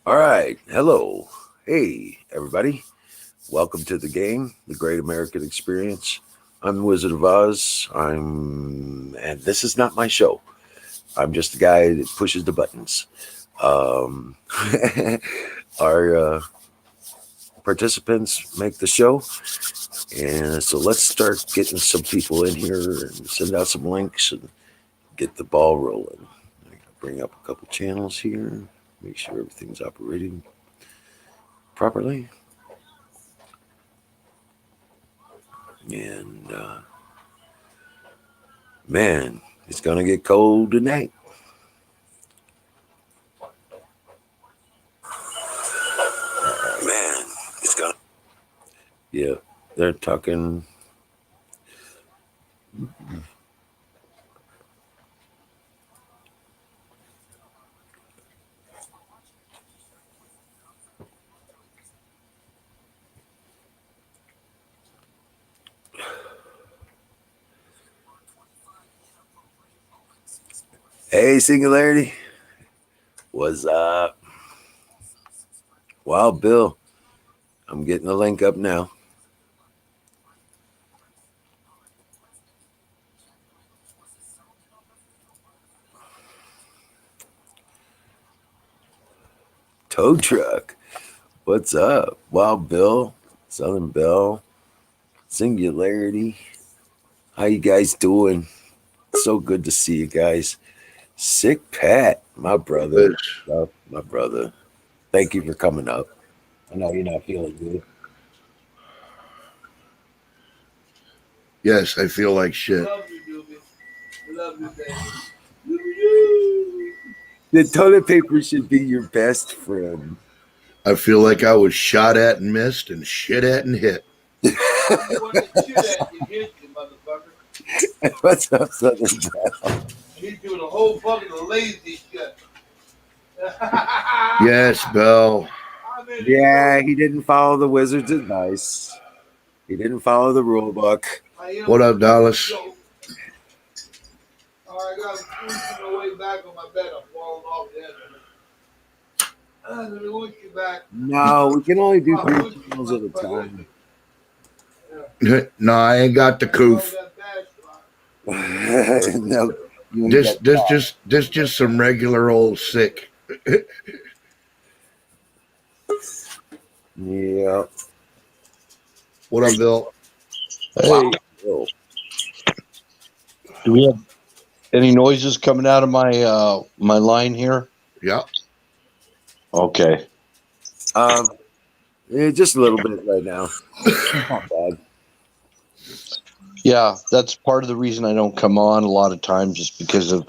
All right. Hello. Hey, everybody. Welcome to the game, the Great American Experience. I'm the Wizard of Oz. And this is not my show. I'm just the guy that pushes the buttons. Um, our participants make the show. And so let's start getting some people in here and send out some links and get the ball rolling. I gotta bring up a couple channels here, make sure everything's operating properly. And man, it's gonna get cold tonight. Man, it's gonna. Yeah, they're talking. Hey, Singularity, what's up? Wow, Bill, I'm getting the link up now. Tow truck, what's up? Wow, Bill, Southern Bell, Singularity, how you guys doing? So good to see you guys. Sick Pat, my brother, my brother. Thank you for coming up. I know you're not feeling good. Yes, I feel like shit. Love you, Doobie. Love you, baby. The toilet paper should be your best friend. I feel like I was shot at and missed and shit at and hit. You want to shit at you, hit you, motherfucker. What's up, Southern Bell? He's doing a whole fucking lazy shit. Yes, Bell. Yeah, he didn't follow the wizard's advice. He didn't follow the rule book. What up, Dallas? I got on the way back on my bed. I'm falling off the edge. Let me look you back. No, we can only do 3 channels at a time. No, I ain't got the coof. No, This just some regular old sick. Yeah. What up, Bill? Hey, do we have any noises coming out of my my line here? Yeah. Okay. Yeah, just a little bit right now. Not bad. Yeah, that's part of the reason I don't come on a lot of times, just because of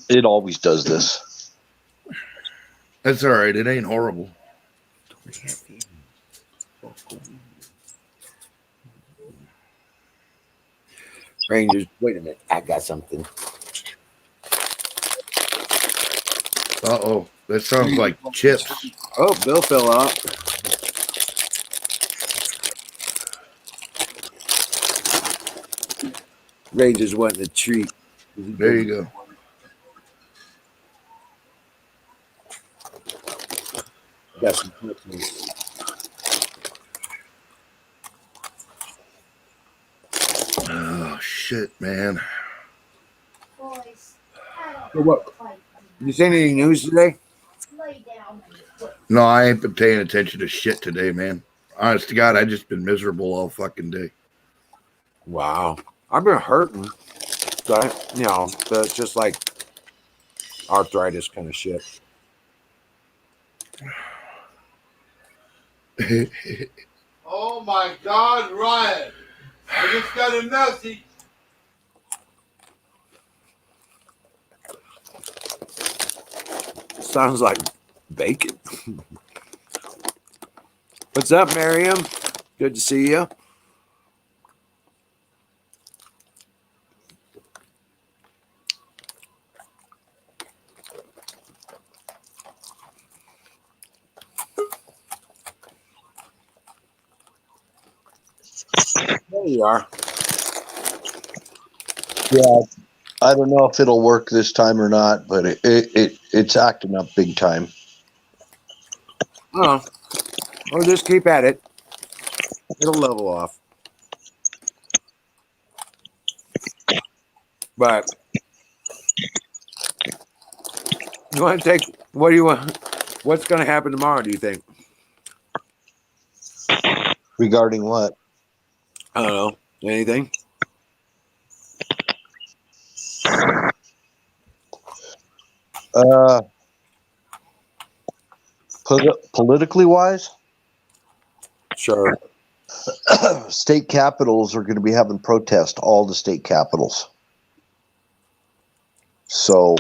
it always does this. That's all right. It ain't horrible. Rangers, wait a minute. I got something. Uh-oh. That sounds like chips. Oh, Bill fell out. Rangers wanting a treat. There you go. Got some Christmas. Oh, shit, man. So what? You seen any news today? No, I ain't been paying attention to shit today, man. Honest to God, I just been miserable all fucking day. Wow. I've been hurting. But, that's just like arthritis kind of shit. Oh my God, Ryan! I just got a message. Sounds like bacon. What's up, Miriam? Good to see you. There you are. Yeah, I don't know if it'll work this time or not, but it's acting up big time. Oh, or just keep at it. It'll level off. But you want to take? What do you want? What's going to happen tomorrow? Do you think? Regarding what? I don't know. Anything? Politically wise, Sure. state capitals are going to be having protests, all the state capitals. So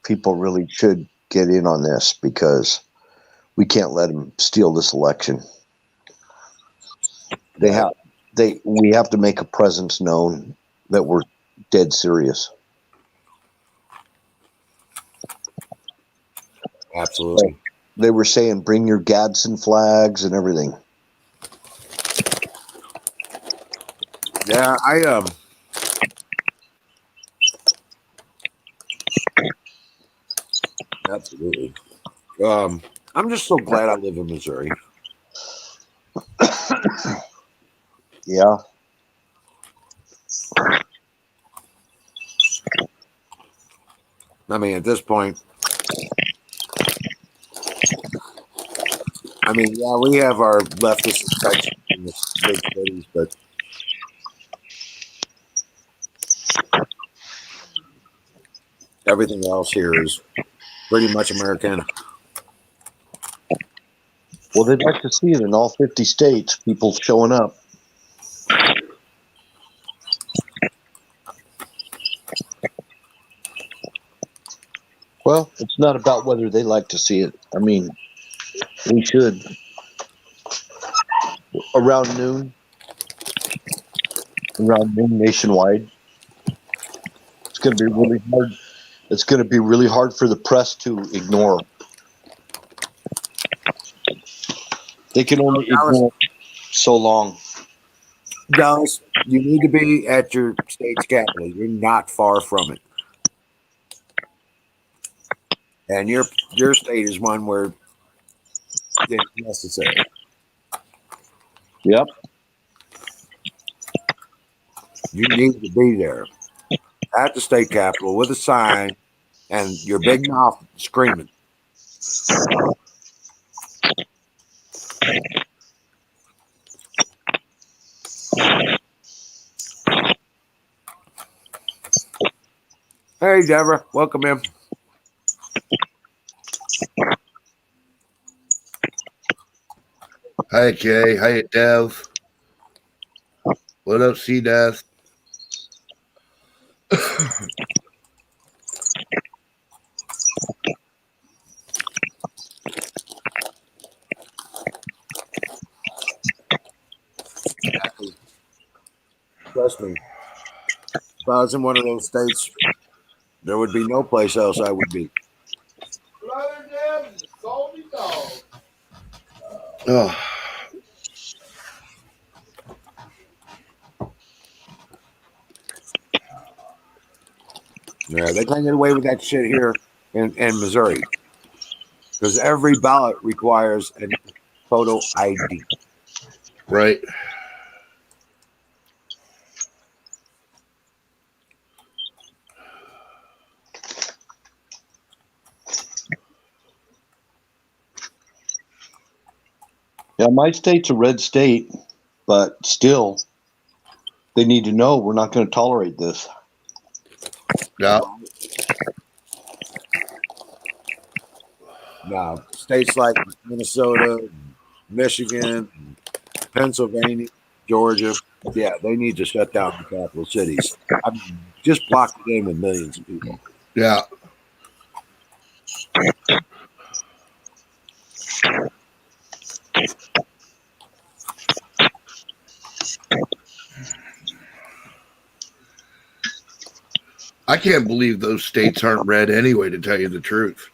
people really should get in on this because we can't let them steal this election. We have to make a presence known that we're dead serious. Absolutely. They were saying bring your Gadsden flags and everything. Yeah, absolutely. I'm just so glad I live in Missouri. Yeah. I mean, at this point, I mean, yeah, we have our leftist section in the big cities, but everything else here is pretty much American. Well, they'd like to see it in all 50 states, people showing up. Well, it's not about whether they like to see it. I mean, we should. Around noon nationwide. It's going to be really hard. It's going to be really hard for the press to ignore. They can only ignore so long. Dallas, you need to be at your state's capital. You're not far from it. And your state is one where it's necessary. Yep. You need to be there at the state capitol with a sign and your big mouth screaming. Hey, Deborah, welcome in. Hi, Kay. Hi, Dev. What up, C-Death? Trust me, if I was in one of those states, there would be no place else I would be. Brother Deb is a salty dog. Oh, Yeah, they can't get away with that shit here in Missouri because every ballot requires a photo ID. right. Yeah, my state's a red state, but still, they need to know we're not going to tolerate this. Yeah. Now, states like Minnesota, Michigan, Pennsylvania, Georgia, yeah, they need to shut down the capital cities. I mean, just block the game with millions of people. Yeah. I can't believe those states aren't red anyway, to tell you the truth.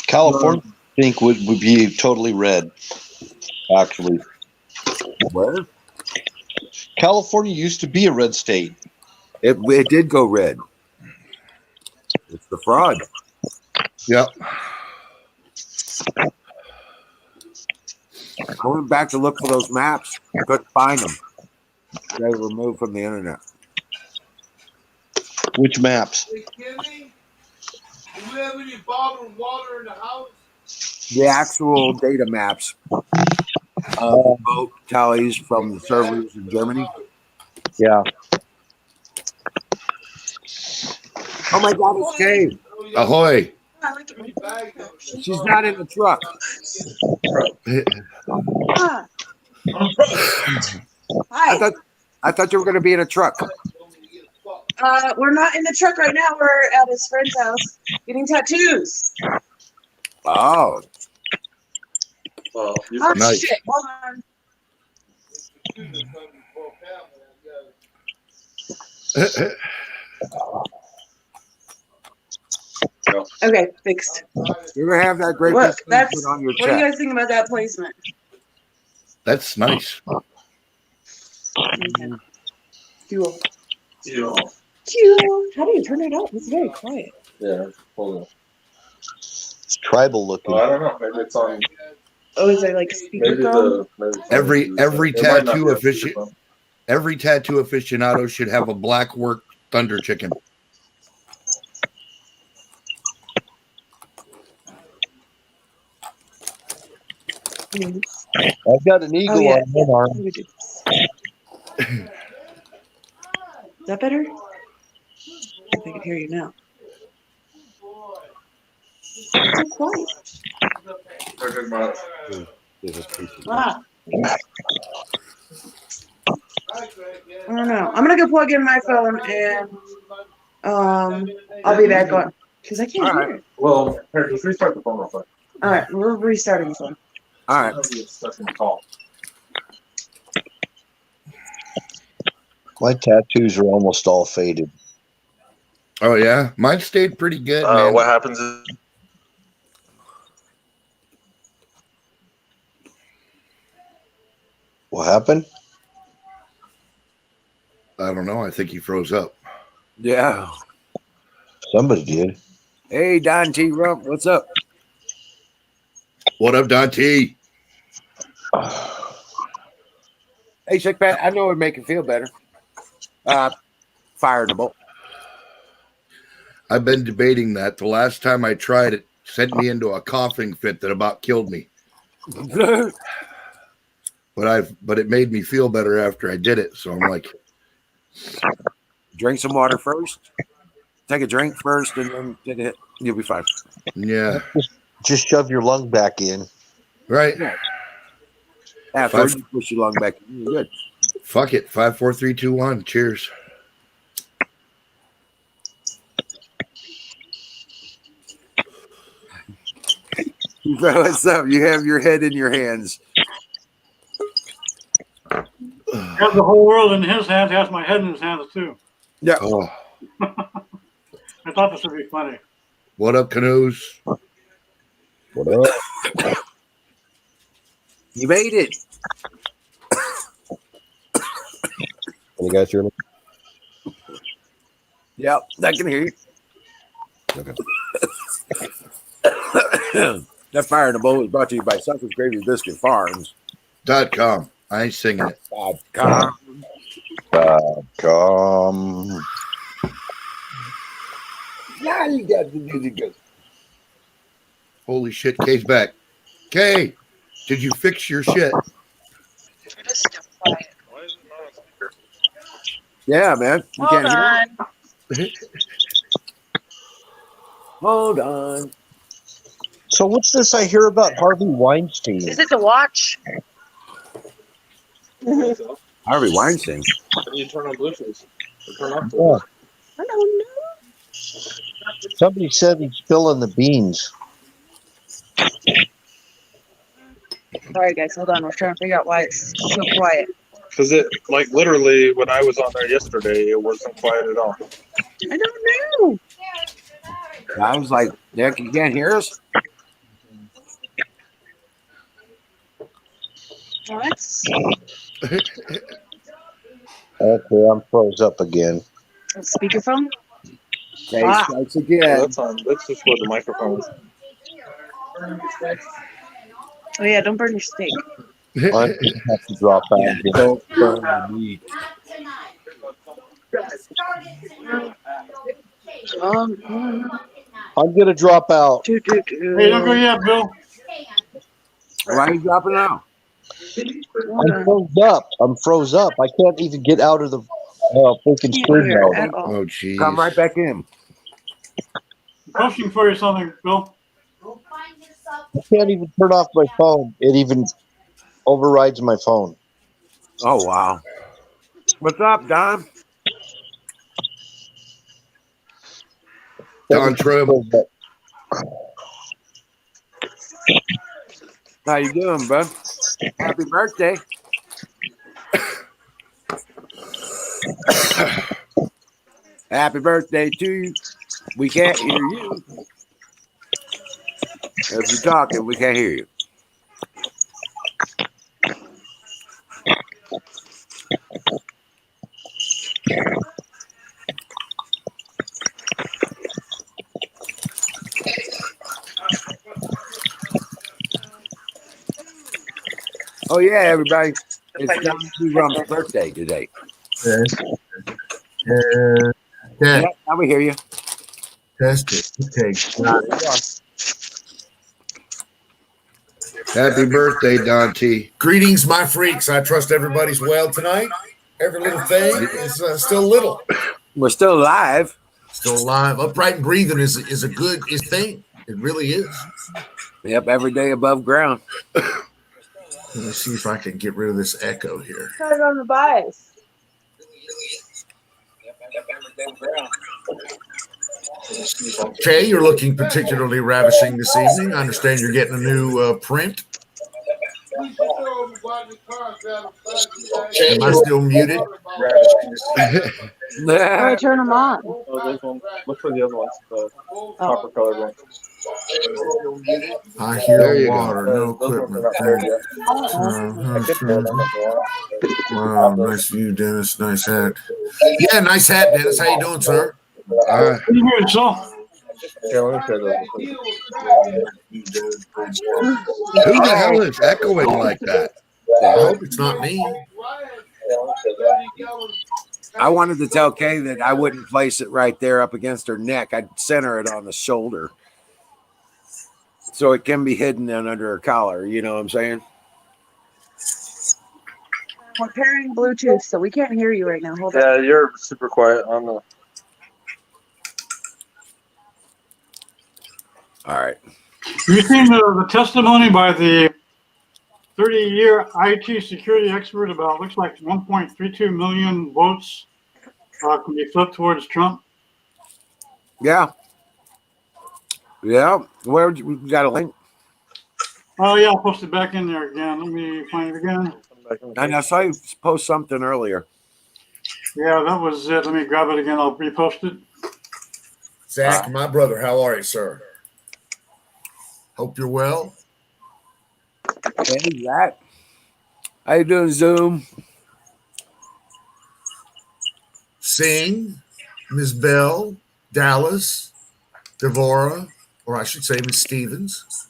California, I think, would be totally red, actually. Where? California used to be a red state. It did go red. It's the fraud. Yep. I went back to look for those maps. Couldn't find them. They were removed from the internet. Which maps? Hey, Kimmy, do we have any bottled water in the house? The actual data maps of vote tallies from the servers in Germany. Yeah. Oh my God, it's Kay. Oh, yeah. Ahoy. Three bags of it. She's not in the truck. Ah, I hi. thought you were going to be in a truck. We're not in the truck right now. We're at his friend's house getting tattoos. Oh, Oh Nice. shit! Hold on. Okay, fixed. you're going to have that great What? big That's. placement on your What do you check. guys think about that placement? That's nice. Okay. Fuel. Fuel. How do you turn it up? It's very quiet. Yeah, hold on. It's tribal looking. Oh, I don't know. Maybe it's on. Oh, is there like speakerphone? Every It might not tattoo be on official, speakerphone. every tattoo aficionado should have a black work thunder chicken. I've got an eagle Oh, yeah. on one arm. Let me do this. Is that better? I think I can hear you now. It's so quiet. We're talking about- Ah. I don't know. I'm gonna go plug in my phone and I'll be back on because I can't All hear right. it. Well, here, just restart the phone real quick. All right, we're restarting the phone. All right. Sometimes you get stuck in the call. My tattoos are almost all faded. Oh yeah, mine stayed pretty good, man. What happens is What happened? I don't know. I think he froze up. Yeah. Somebody did. Hey, Don T. Rump, what's up? What up, Dante? Hey, Sick Pat, I know it would make you feel better. Fireable. I've been debating that. The last time I tried it, sent me into a coughing fit that about killed me. But it made me feel better after I did it. So I'm like, Drink some water first. Take a drink first, and then take a hit. You'll be fine. yeah, Just shove your lung back in. right. Afterwards, you push your lung back. You're good. Fuck it. 5, 4, 3, 2, 1. Cheers. What's up? You have your head in your hands. Has the whole world in his hands. He has my head in his hands too. Yeah. Oh, I thought this would be funny. what up, canoes? What up? You made it. Can you guys hear me? Yep, I can hear you. Okay. That Fire in the Bowl is brought to you by Suckers Gravy Biscuit Farms. .com. I ain't singing it. .com. Come. Now you got the music good. Holy shit, Kay's back. Kay, did you fix your shit? Yeah, man. You Hold can't on. hear it. Hold on. So what's this I hear about Harvey Weinstein? Is it the watch? Harvey Weinstein. how do you turn on Bluetooth? Or turn off Yeah. I don't know. Somebody said he's spilling the beans. Sorry, guys. Hold on. We're trying to figure out why it's so quiet. Because it, like, literally, when I was on there yesterday, it wasn't quiet at all. I don't know. I was like, Nick, you can't hear us? Let's Okay, I'm froze up again. Speakerphone? Okay, Ah. strikes Oh, again. that's on. That's just where the microphone is. Oh yeah, don't burn your steak. I have to drop out again. Don't burn the meat. I'm gonna drop out. Do, do, Hey, don't go do. yet, Bill. Why are you dropping out? Hold I'm on. froze up. I'm froze up. I can't even get out of the freaking Can't screen hear mode. at all. Oh, jeez. Come right back in. Posting for you something, Bill. I can't even turn off my phone. It even overrides my phone. Oh, wow. What's up, Don? Don Trim. How you doing, bud? Happy birthday. Happy birthday to you. We can't hear you. If you're talking, we can't hear you. Oh, yeah, everybody. It's Don T. Rum's birthday today. Yeah. Yeah, now we hear you. Test it. Okay. Happy birthday, Don T. Greetings, my freaks. I trust everybody's well tonight. Every little thing is still little. We're still live. Still alive. Upright and breathing is a good thing. It really is. Yep, every day above ground. Let me see if I can get rid of this echo here. Turn it on the bias. Kay, you're looking particularly ravishing this evening. I understand you're getting a new print. Am I still muted? Or turn them on. Oh, there's one. Look for the other ones. The copper colored one. I There hear you go. water, no Those ones are equipment. not there yet. Uh-oh. I could turn them if you want. Wow, nice view, Dennis. Nice hat. Yeah, nice hat, Dennis. How you doing, sir? Can you hear yourself? Here, let me share those. Who the hell is echoing like that? I hope it's not me. I wanted to tell Kay that I wouldn't place it right there up against her neck. I'd center it on the shoulder so it can be hidden then under her collar. You know what I'm saying? We're pairing Bluetooth, so we can't hear you right now. Hold on. Yeah, you're super quiet on the. All right. You seen the testimony by the 30-year IT security expert about looks like 1.32 million votes can be flipped towards Trump? Yeah. Yeah. Where we got a link? Oh yeah, I'll post it back in there again. Let me find it again. I saw you post something earlier. Yeah, that was it. Let me grab it again. I'll repost it. Zach, my brother, how are you, sir? Hope you're well. Hey, Zach. How you doing, Zoom? Sing, Ms. Bell, Dallas, Devorah, or I should say Ms. Stevens.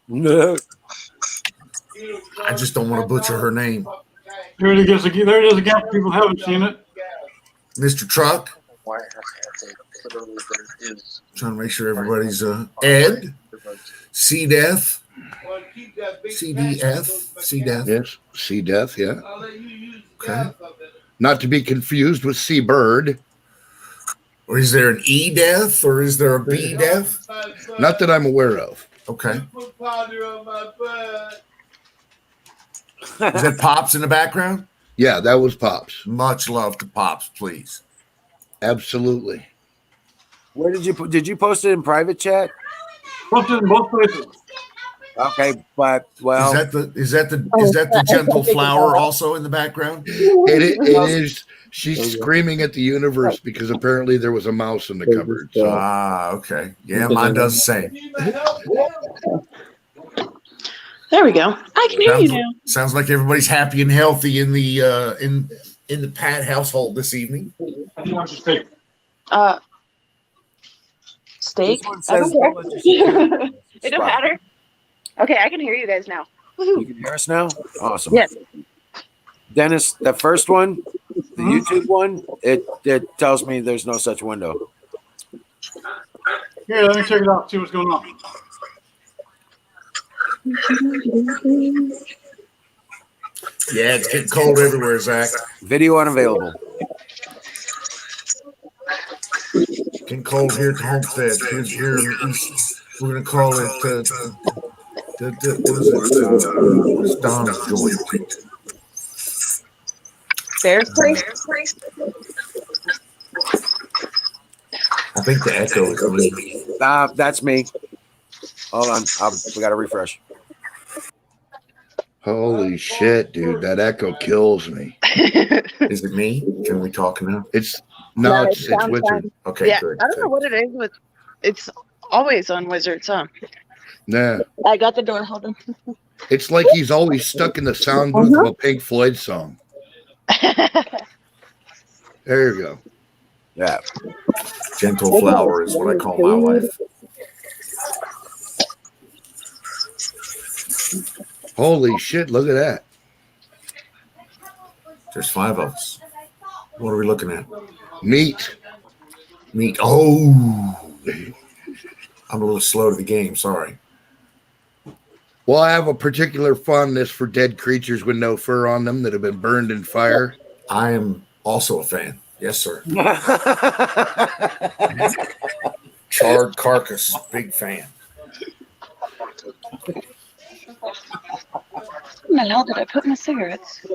No. I just don't want to butcher her name. There it is again. There it is again. People haven't seen it. Mr. Truck. Trying to make sure everybody's Ed, C-Death, CDF, C-Death. Yes, C Death, yeah. Okay. Not to be confused with Seabird. Or is there an E-Death or is there a B-Death? Not that I'm aware of. Okay. Is that Pops in the background? Yeah, that was Pops. Much love to Pops, please. Absolutely. Where did you post it in private chat? Posted in both places. Okay, but well, Is that the gentle flower also in the background? It is. She's screaming at the universe because apparently there was a mouse in the cupboard. So. Okay. Yeah, mine does the same. There we go. I can hear you now. Sounds like everybody's happy and healthy in the Pat household this evening. He wants to take. Steak? This one I says don't care. don't let your security It don't matter. Okay, I can hear you guys now. You can hear us now? Awesome. Yes. Dennis, the first one, the Mhm. YouTube one, it tells me there's no such window. Here, let me check it out, see what's going on. Yeah, it's getting cold everywhere, Zach. Video unavailable. Getting cold here at the homestead. Here in the east. We're going to call it, what is it? What's Don's joint? Bear's place? I think the echo is me. That's me. Hold on. We got to refresh. Holy shit, dude. That echo kills me. Is it me? Can we talk now? It's sounds Wizard. fine. Okay, Yeah, good. I don't know what it is, but it's always on Wizards, huh? Nah. I got the door. Hold on. It's like he's always stuck in the sound booth of a Pink Floyd song. There you go. Yeah. Gentle flower is what I call my wife. Holy shit, look at that. There's 5 of us. What are we looking at? Meat. Meat. Oh. I'm a little slow to the game. Sorry. Well, I have a particular fondness for dead creatures with no fur on them that have been burned in fire. I am also a fan. Yes, sir. Charred carcass. Big fan. What the hell did I put in my cigarettes?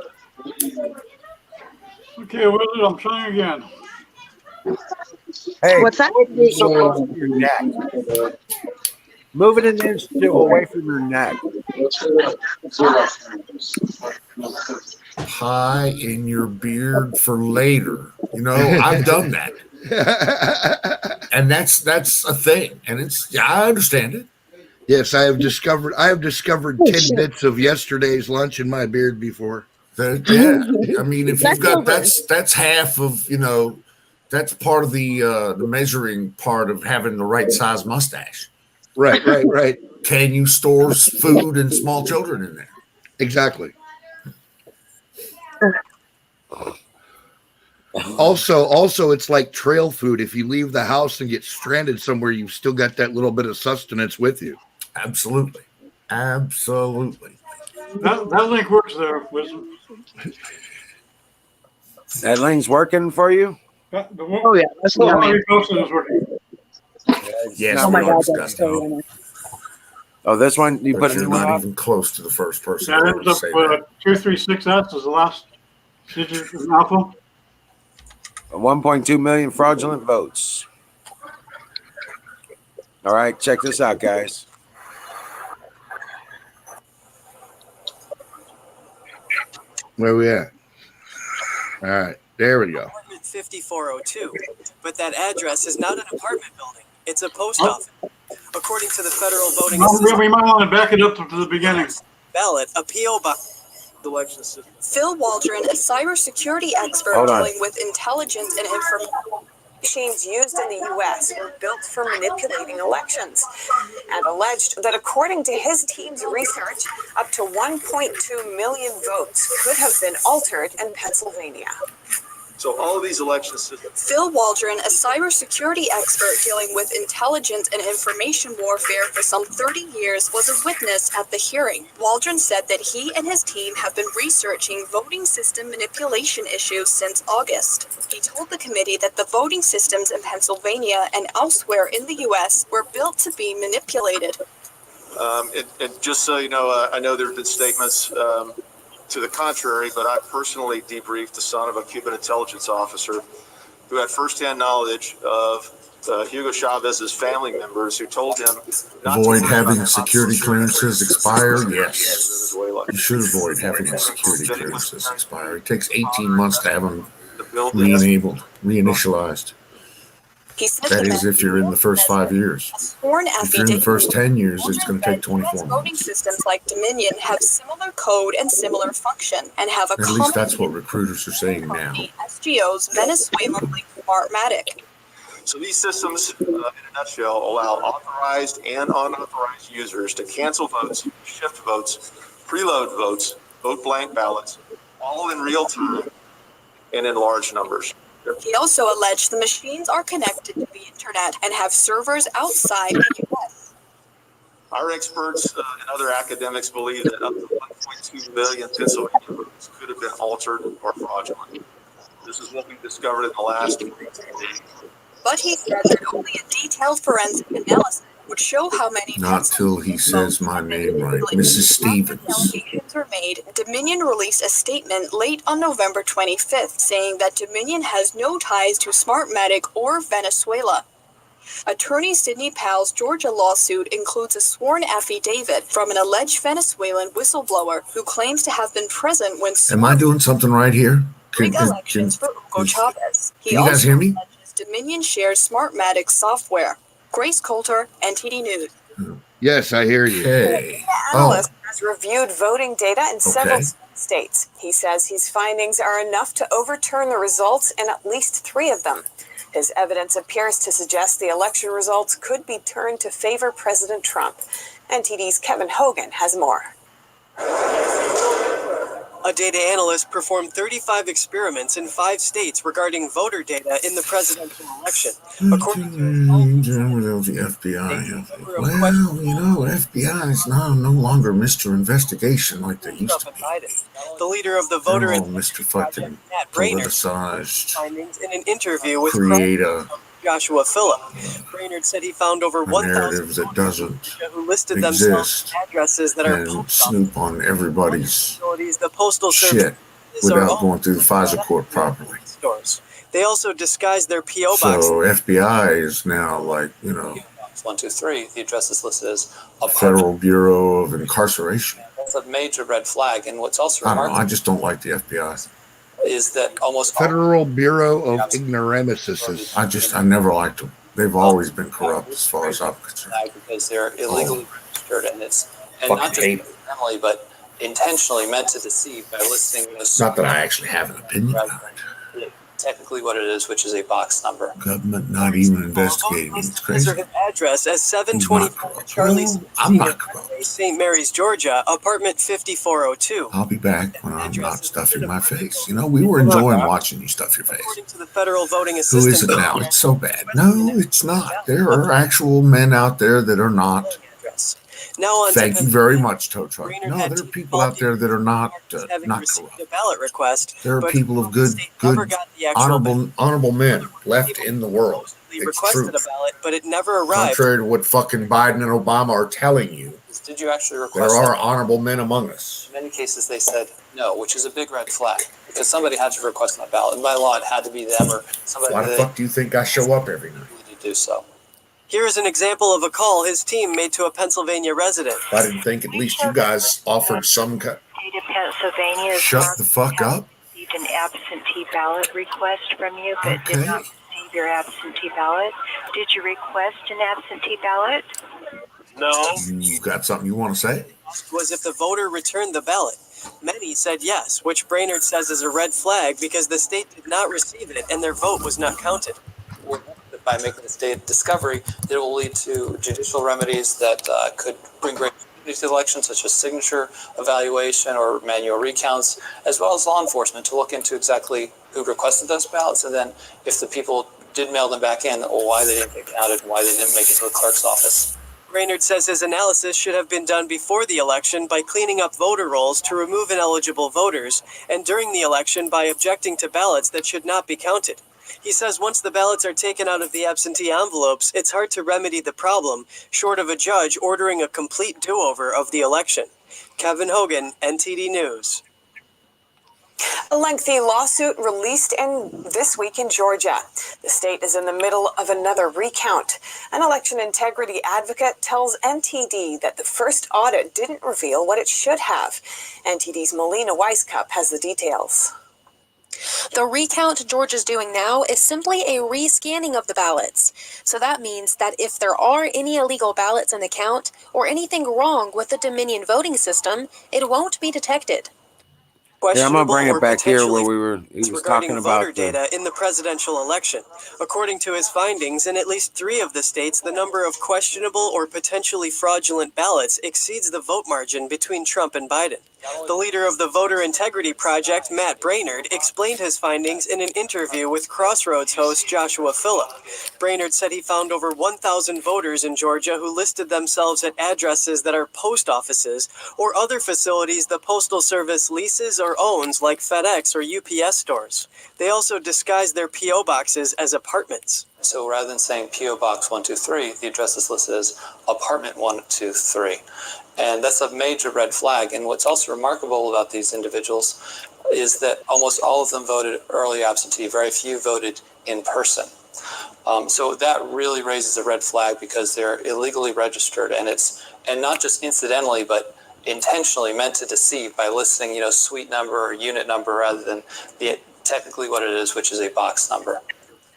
Okay, Wizard, I'm trying again. Hey, What's that? so close to your neck. Move it an inch away from your neck. Pie in your beard for later. You know, I've done that. And that's a thing. And I understand it. Yes, I have discovered 10 bits of yesterday's lunch in my beard before. Yeah. I mean, if you've got that's half of, that's part of the measuring part of having the right size mustache. Right. Can you store food and small children in there? Exactly. Also, it's like trail food. If you leave the house and get stranded somewhere, you've still got that little bit of sustenance with you. Absolutely. That link works there, Wizard. That link's working for you? Oh, yeah. That's The the one one. you posted is working. Yes, Oh, my we are God. That's disgusting. so funny. Oh, this one? You But put a you're new one not on? even close to the first person. That to ends up say that. 236S is the last digit of an alpha. 1.2 million fraudulent votes. All right, check this out, guys. Where we at? All right, there we go. Apartment 5402, but that address is not an apartment building. It's a post Oh. office. According to the federal voting We might want to back it up to the beginning. ballot, a P.O. box. Election system. Phil Waldron, a cybersecurity expert Hold on. dealing with intelligence and information machines used in the U.S. were built for manipulating elections, and alleged that according to his team's research, up to 1.2 million votes could have been altered in Pennsylvania. So all of these election systems. Phil Waldron, a cybersecurity expert dealing with intelligence and information warfare for some 30 years, was a witness at the hearing. Waldron said that he and his team have been researching voting system manipulation issues since August. He told the committee that the voting systems in Pennsylvania and elsewhere in the U.S. were built to be manipulated. And just so you know, I know there have been statements to the contrary, but I personally debriefed the son of a Cuban intelligence officer who had firsthand knowledge of Hugo Chavez's family members who told him not to Avoid worry having about security clearances expire? Yes. Venezuela. You should avoid having the security clearances expire. It takes 18 months to have them The bill re-enabled, reinitialized. He said That the is if you're in the first 5 years. sworn If you're in the affidavit. first 10 years, it's going to take 24 Voting months. systems like Dominion have similar code and similar function, and have a At least that's what recruiters are saying now. the SGO's Venezuelan link Smartmatic. So these systems, in a nutshell, allow authorized and unauthorized users to cancel votes, shift votes, preload votes, vote blank ballots, all in real time and in large numbers. He also alleged the machines are connected to the internet and have servers outside the U.S. Our experts and other academics believe that up to 1.2 million Pennsylvania votes could have been altered or fraudulent. This is what we discovered in the last 14 days. But he said that only a detailed forensic analysis would show how many. Not till he says my name right. Mrs. Stevens. Allegations were made. Dominion released a statement late on November 25th saying that Dominion has no ties to Smartmatic or Venezuela. Attorney Sidney Powell's Georgia lawsuit includes a sworn affidavit from an alleged Venezuelan whistleblower who claims to have been present when Am I doing something right here? elections for Hugo Chavez. He Can you guys hear me? alleges Dominion shares Smartmatic software. Grace Coulter, NTD News. Yes, I hear you. Okay. The analyst has reviewed voting data in several states. He says his findings are enough to overturn the results in at least 3 of them. His evidence appears to suggest the election results could be turned to favor President Trump. NTD's Kevin Hogan has more. A data analyst performed 35 experiments in 5 states regarding voter data in the presidential election. According to the FBI. Well, you know, FBI is now no longer Mr. Investigation like they used to be. The leader of the voter They're all Mr. fucking politicized. findings in an interview with Create a Joshua Phillip. Brainerd said he found over 1,000 narrative that doesn't who listed themselves exist as addresses that are and snoop on everybody's the postal shit without going through the FISA court properly. stores. They also disguised their PO So box. FBI is now like, you know, 123. The address is listed as Federal Bureau of Incarceration. That's a major red flag. And what's also I don't know. remarkable I just don't like the FBI. is that almost Federal Bureau of Ignoramuses. I never liked them. They've always been corrupt as far as I'm concerned. because they're illegally registered, and Fucking not just hate. criminally, but intentionally meant to deceive by listing this. Not that I actually have an opinion on it. Technically, what it is, which is a box number. Government not even investigating it. It's crazy. His address as 724 Charlie I'm not corrupt. St. Mary's, Georgia, apartment 5402. I'll be back when I'm not stuffing my face. You know, we were enjoying watching you stuff your face. According to the federal voting Who assistant. is it now? It's so bad. No, it's not. There are actual men out there that are not. Now on Thank you very much, Tow Truck. Brainerd No, had there are people out there that are not not corrupt. a ballot request. There are but people of good, never got the actual honorable men left in the world. They It's requested true. a ballot, but it never arrived. Contrary to what fucking Biden and Obama are telling you, Did you actually there request are that? honorable men among us. In many cases, they said no, which is a big red flag because somebody had to request my ballot, and by law, it had to be them or somebody Why the that fuck do you think I show up every night? they do so. Here is an example of a call his team made to a Pennsylvania resident. I didn't think at least you guys offered some kind. State of Pennsylvania is Shut the fuck up. received an absentee ballot request from you, but did Okay. not receive your absentee ballot. Did you request an absentee ballot? No. You got something you want to say? Was if the voter returned the ballot. Many said yes, which Brainerd says is a red flag because the state did not receive it and their vote was not counted. By making this data discovery, it will lead to judicial remedies that could bring great to the election, such as signature evaluation or manual recounts, as well as law enforcement to look into exactly who requested those ballots, and then if the people did mail them back in, or why they didn't get counted and why they didn't make it to the clerk's office. Brainerd says his analysis should have been done before the election by cleaning up voter rolls to remove ineligible voters, and during the election by objecting to ballots that should not be counted. He says once the ballots are taken out of the absentee envelopes, it's hard to remedy the problem, short of a judge ordering a complete do-over of the election. Kevin Hogan, NTD News. A lengthy lawsuit released this week in Georgia. The state is in the middle of another recount. An election integrity advocate tells NTD that the first audit didn't reveal what it should have. NTD's Melina Weisskopf has the details. The recount Georgia's doing now is simply a rescanning of the ballots. So that means that if there are any illegal ballots in the count or anything wrong with the Dominion voting system, it won't be detected. Yeah, I'm gonna questionable bring or it back here where potentially he was regarding talking voter about the. data in the presidential election. According to his findings, in at least 3 of the states, the number of questionable or potentially fraudulent ballots exceeds the vote margin between Trump and Biden. The leader of the Voter Integrity Project, Matt Brainerd, explained his findings in an interview with Crossroads host Joshua Phillip. Brainerd said he found over 1,000 voters in Georgia who listed themselves at addresses that are post offices or other facilities the Postal Service leases or owns, like FedEx or UPS stores. They also disguise their P.O. boxes as apartments. So rather than saying P.O. Box 123, the address is listed as Apartment 123. And that's a major red flag. And what's also remarkable about these individuals is that almost all of them voted early absentee. Very few voted in person. So that really raises a red flag because they're illegally registered, and not just incidentally, but intentionally meant to deceive by listing, suite number or unit number rather than technically what it is, which is a box number.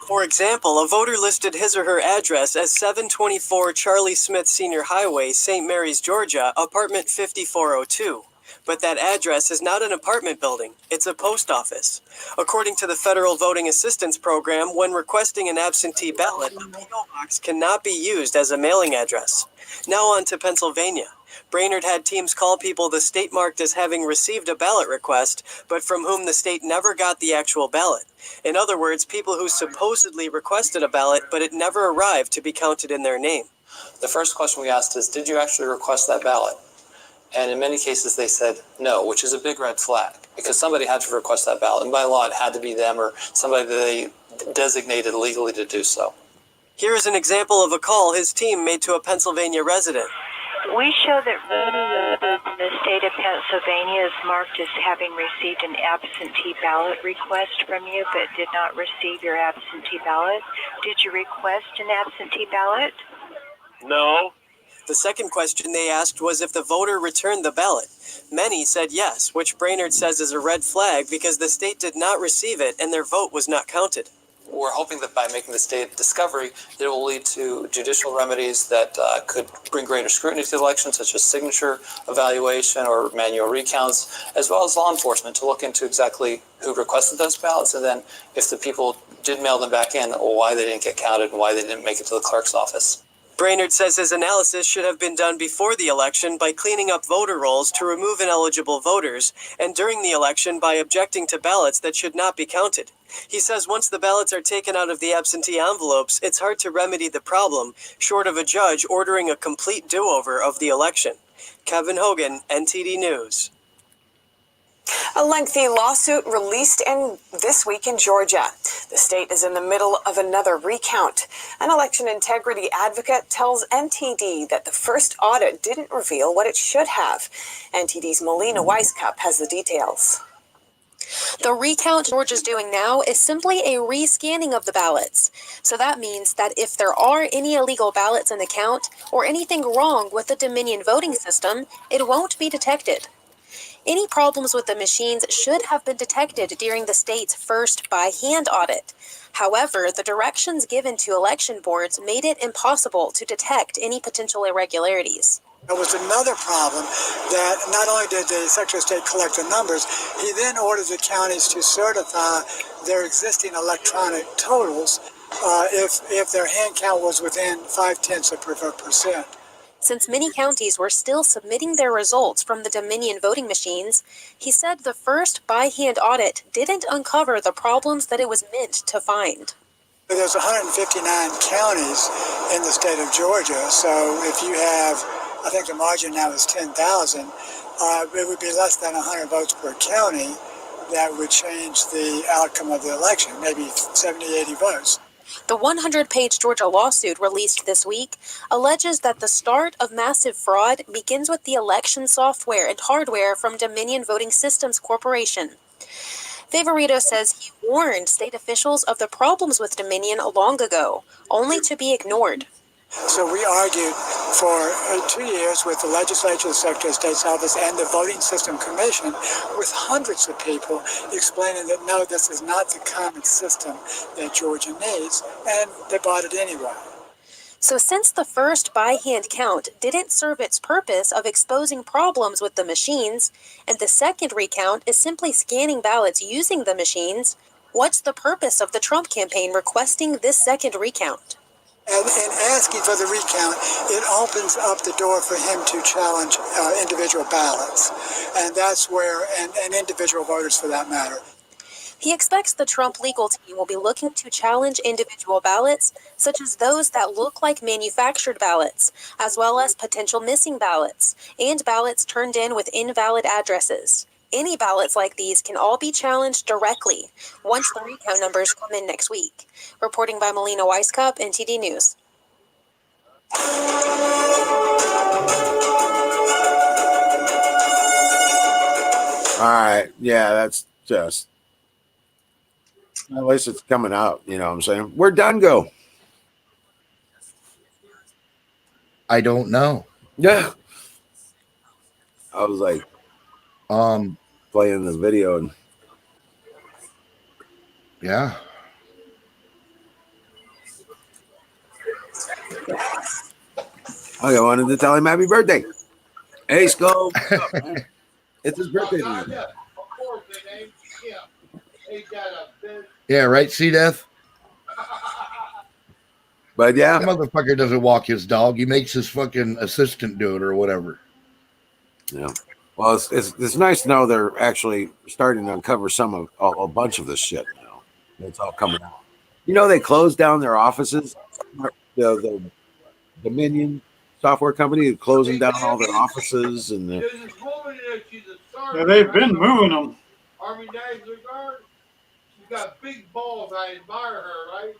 For example, a voter listed his or her address as 724 Charlie Smith Senior Highway, St. Mary's, Georgia, apartment 5402. But that address is not an apartment building, it's a post office. According to the Federal Voting Assistance Program, when requesting an absentee ballot, a P.O. box cannot be used as a mailing address. Now on to Pennsylvania. Brainerd had teams call people the state marked as having received a ballot request, but from whom the state never got the actual ballot. In other words, people who supposedly requested a ballot, but it never arrived to be counted in their name. The first question we asked is, did you actually request that ballot? And in many cases they said no, which is a big red flag, because somebody had to request that ballot. And by law, it had to be them or somebody that they designated legally to do so. Here is an example of a call his team made to a Pennsylvania resident. We show that the state of Pennsylvania is marked as having received an absentee ballot request from you, but did not receive your absentee ballot. Did you request an absentee ballot? No. The second question they asked was if the voter returned the ballot. Many said yes, which Brainerd says is a red flag because the state did not receive it and their vote was not counted. We're hoping that by making this data discovery, it will lead to judicial remedies that could bring greater scrutiny to the election, such as signature evaluation or manual recounts, as well as law enforcement to look into exactly who requested those ballots, and then if the people did mail them back in, why they didn't get counted and why they didn't make it to the clerk's office. Brainerd says his analysis should have been done before the election by cleaning up voter rolls to remove ineligible voters, and during the election by objecting to ballots that should not be counted. He says once the ballots are taken out of the absentee envelopes, it's hard to remedy the problem, short of a judge ordering a complete do-over of the election. Kevin Hogan, NTD News. A lengthy lawsuit released this week in Georgia. The state is in the middle of another recount. An election integrity advocate tells NTD that the first audit didn't reveal what it should have. NTD's Melina Weisskopf has the details. The recount Georgia's doing now is simply a rescanning of the ballots. So that means that if there are any illegal ballots in the count or anything wrong with the Dominion voting system, it won't be detected. Any problems with the machines should have been detected during the state's first by-hand audit. However, the directions given to election boards made it impossible to detect any potential irregularities. There was another problem that not only did the Secretary of State collect the numbers, he then ordered the counties to certify their existing electronic totals if their hand count was within 0.5%. Since many counties were still submitting their results from the Dominion voting machines, he said the first by-hand audit didn't uncover the problems that it was meant to find. There's 159 counties in the state of Georgia, so if you have, I think the margin now is 10,000, it would be less than 100 votes per county that would change the outcome of the election, maybe 70, 80 votes. The 100-page Georgia lawsuit released this week alleges that the start of massive fraud begins with the election software and hardware from Dominion Voting Systems Corporation. Favorito says he warned state officials of the problems with Dominion long ago, only to be ignored. So we argued for 2 years with the legislature, the Secretary of State's office, and the Voting System Commission with hundreds of people explaining that no, this is not the common system that Georgia needs, and they bought it anyway. So since the first by-hand count didn't serve its purpose of exposing problems with the machines, and the second recount is simply scanning ballots using the machines, what's the purpose of the Trump campaign requesting this second recount? And asking for the recount, it opens up the door for him to challenge individual ballots. And that's where, and individual voters for that matter. He expects the Trump legal team will be looking to challenge individual ballots, such as those that look like manufactured ballots, as well as potential missing ballots, and ballots turned in with invalid addresses. Any ballots like these can all be challenged directly once the recount numbers come in next week. Reporting by Melina Weisskopf, NTD News. All right. Yeah, that's just. At least it's coming out. You know what I'm saying? Where'd Don go? I don't know. Yeah. I was like, playing the video and. Yeah. I wanted to tell him happy birthday. Hey, Skull. It's his birthday today. Yeah, right, C-Death? But yeah. That motherfucker doesn't walk his dog. He makes his fucking assistant do it or whatever. Yeah. Well, it's nice to know they're actually starting to uncover a bunch of this shit now. It's all coming out. You know, they closed down their offices. The Dominion software company is closing down all their offices. And There's this woman there, she's a sergeant. Yeah, they've been moving them. Army National Guard. She's got big balls. I admire her, right?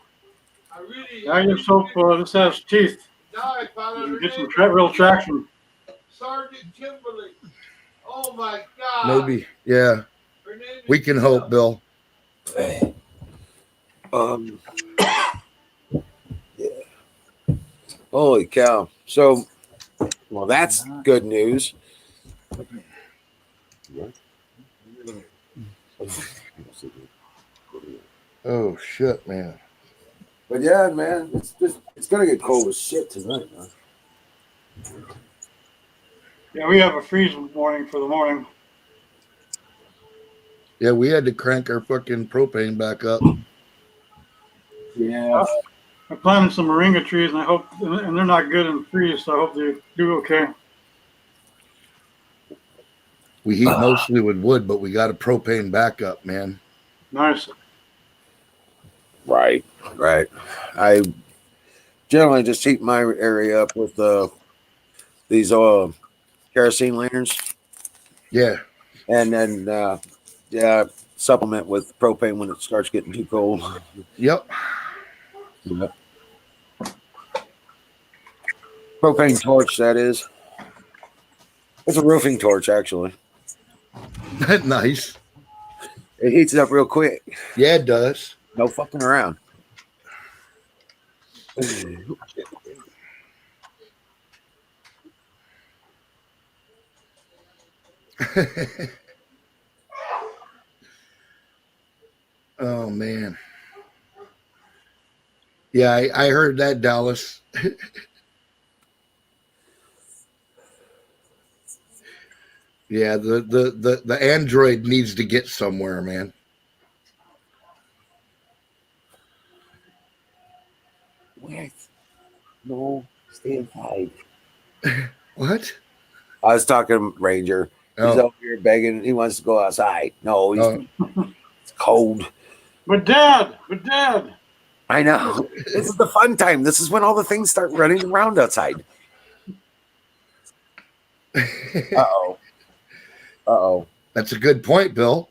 I really. Now you hope this has teeth. Now I found out You her get some name. real traction. Sergeant Kimberly. Oh my God. Maybe. Yeah. We can hope, Bill. Yeah. Holy cow. So, well, that's good news. Oh, shit, man. But yeah, man, it's going to get cold as shit tonight, man. Yeah, we have a freeze warning for the morning. Yeah, we had to crank our fucking propane back up. Yeah. I planted some moringa trees, and I hope, and they're not good in freeze, so I hope they do okay. We heat mostly with wood, but we got a propane backup, man. Nice. Right. I generally just heat my area up with these kerosene lanterns. Yeah. And then supplement with propane when it starts getting too cold. Yep. Yeah. Propane torch, that is. It's a roofing torch, actually. Nice. It heats it up real quick. Yeah, it does. No fucking around. Oh, man. Yeah, I heard that, Dallas. Yeah, the Android needs to get somewhere, man. No, stay inside. What? I was talking to Ranger. He's over here begging. He wants to go outside. No, it's cold. But Dad. I know. This is the fun time. This is when all the things start running around outside. Uh-oh. That's a good point, Bill.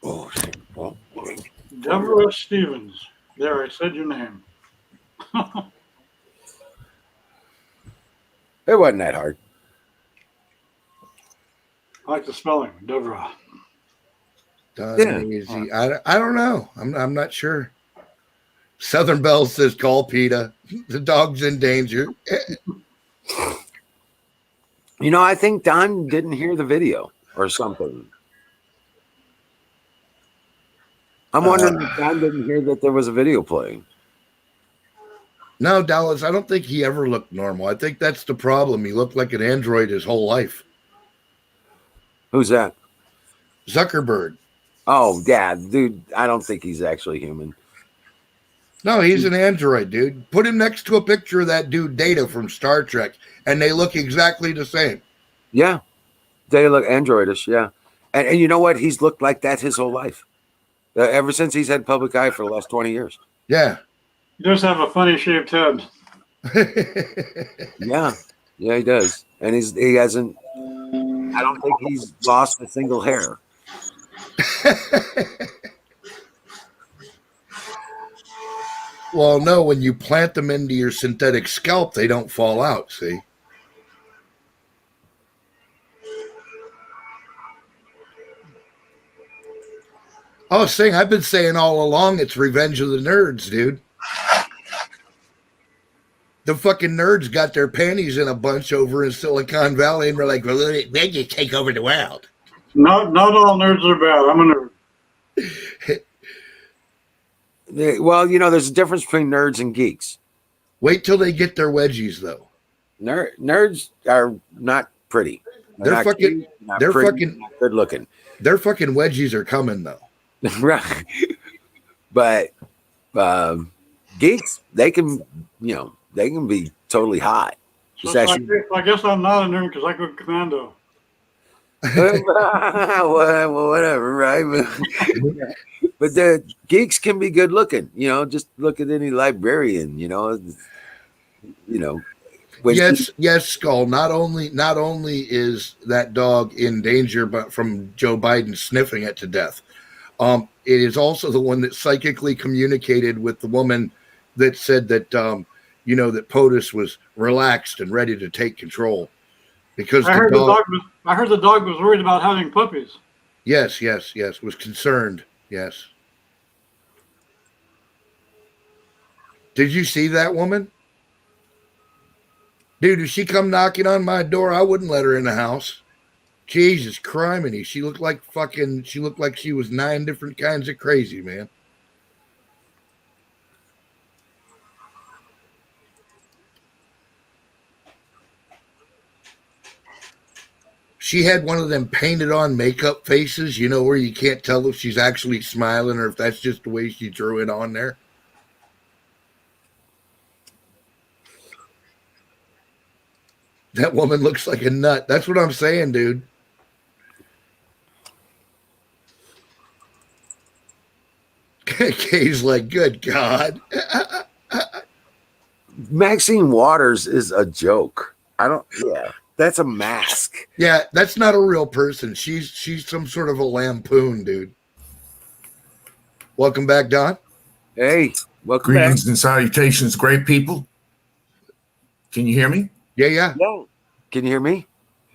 Oh, shit. Well, Deborah Stevens. There, I said your name. It wasn't that hard. I like the spelling, Deborah. Easy. I don't know. I'm not sure. Southern Belle says call PETA. The dog's in danger. You know, I think Don didn't hear the video or something. I'm wondering if Don didn't hear that there was a video playing. No, Dallas, I don't think he ever looked normal. I think that's the problem. He looked like an android his whole life. Who's that? Zuckerberg. Oh, yeah, dude. I don't think he's actually human. No, he's an android, dude. Put him next to a picture of that dude Data from Star Trek, and they look exactly the same. Yeah, they look androidish. Yeah, and you know what? He's looked like that his whole life, ever since he's had public eye for the last 20 years. Yeah, He does have a funny shaped head. Yeah, he does, and he hasn't. I don't think he's lost a single hair. Well, no, when you plant them into your synthetic scalp, they don't fall out, see? Oh, I've been saying all along it's Revenge of the Nerds, dude. The fucking nerds got their panties in a bunch over in Silicon Valley, and they're like, well, then you take over the world. Not all nerds are bad. I'm a nerd. Well, there's a difference between nerds and geeks. Wait till they get their wedgies, though. Nerds are not pretty. They're fucking good looking. Their fucking wedgies are coming, though. Right. But geeks, they can be totally hot. So I guess I'm not a nerd because I go commando. Well, whatever, right? But the geeks can be good looking. Just look at any librarian. Yes, Skull. Not only is that dog in danger, but from Joe Biden sniffing it to death. It is also the one that psychically communicated with the woman that said that that POTUS was relaxed and ready to take control because I heard the dog was worried about having puppies. Yes, was concerned. Yes. Did you see that woman? Dude, if she come knocking on my door, I wouldn't let her in the house. Jesus criminy. She looked like she was 9 different kinds of crazy, man. She had one of them painted on makeup faces, where you can't tell if she's actually smiling or if that's just the way she drew it on there. That woman looks like a nut. That's what I'm saying, dude. Kay's like, good God. Maxine Waters is a joke. That's a mask. Yeah, that's not a real person. She's some sort of a lampoon, dude. Welcome back, Don. Hey, welcome Greetings back. And salutations, great people. Can you hear me? Yeah. Can you hear me?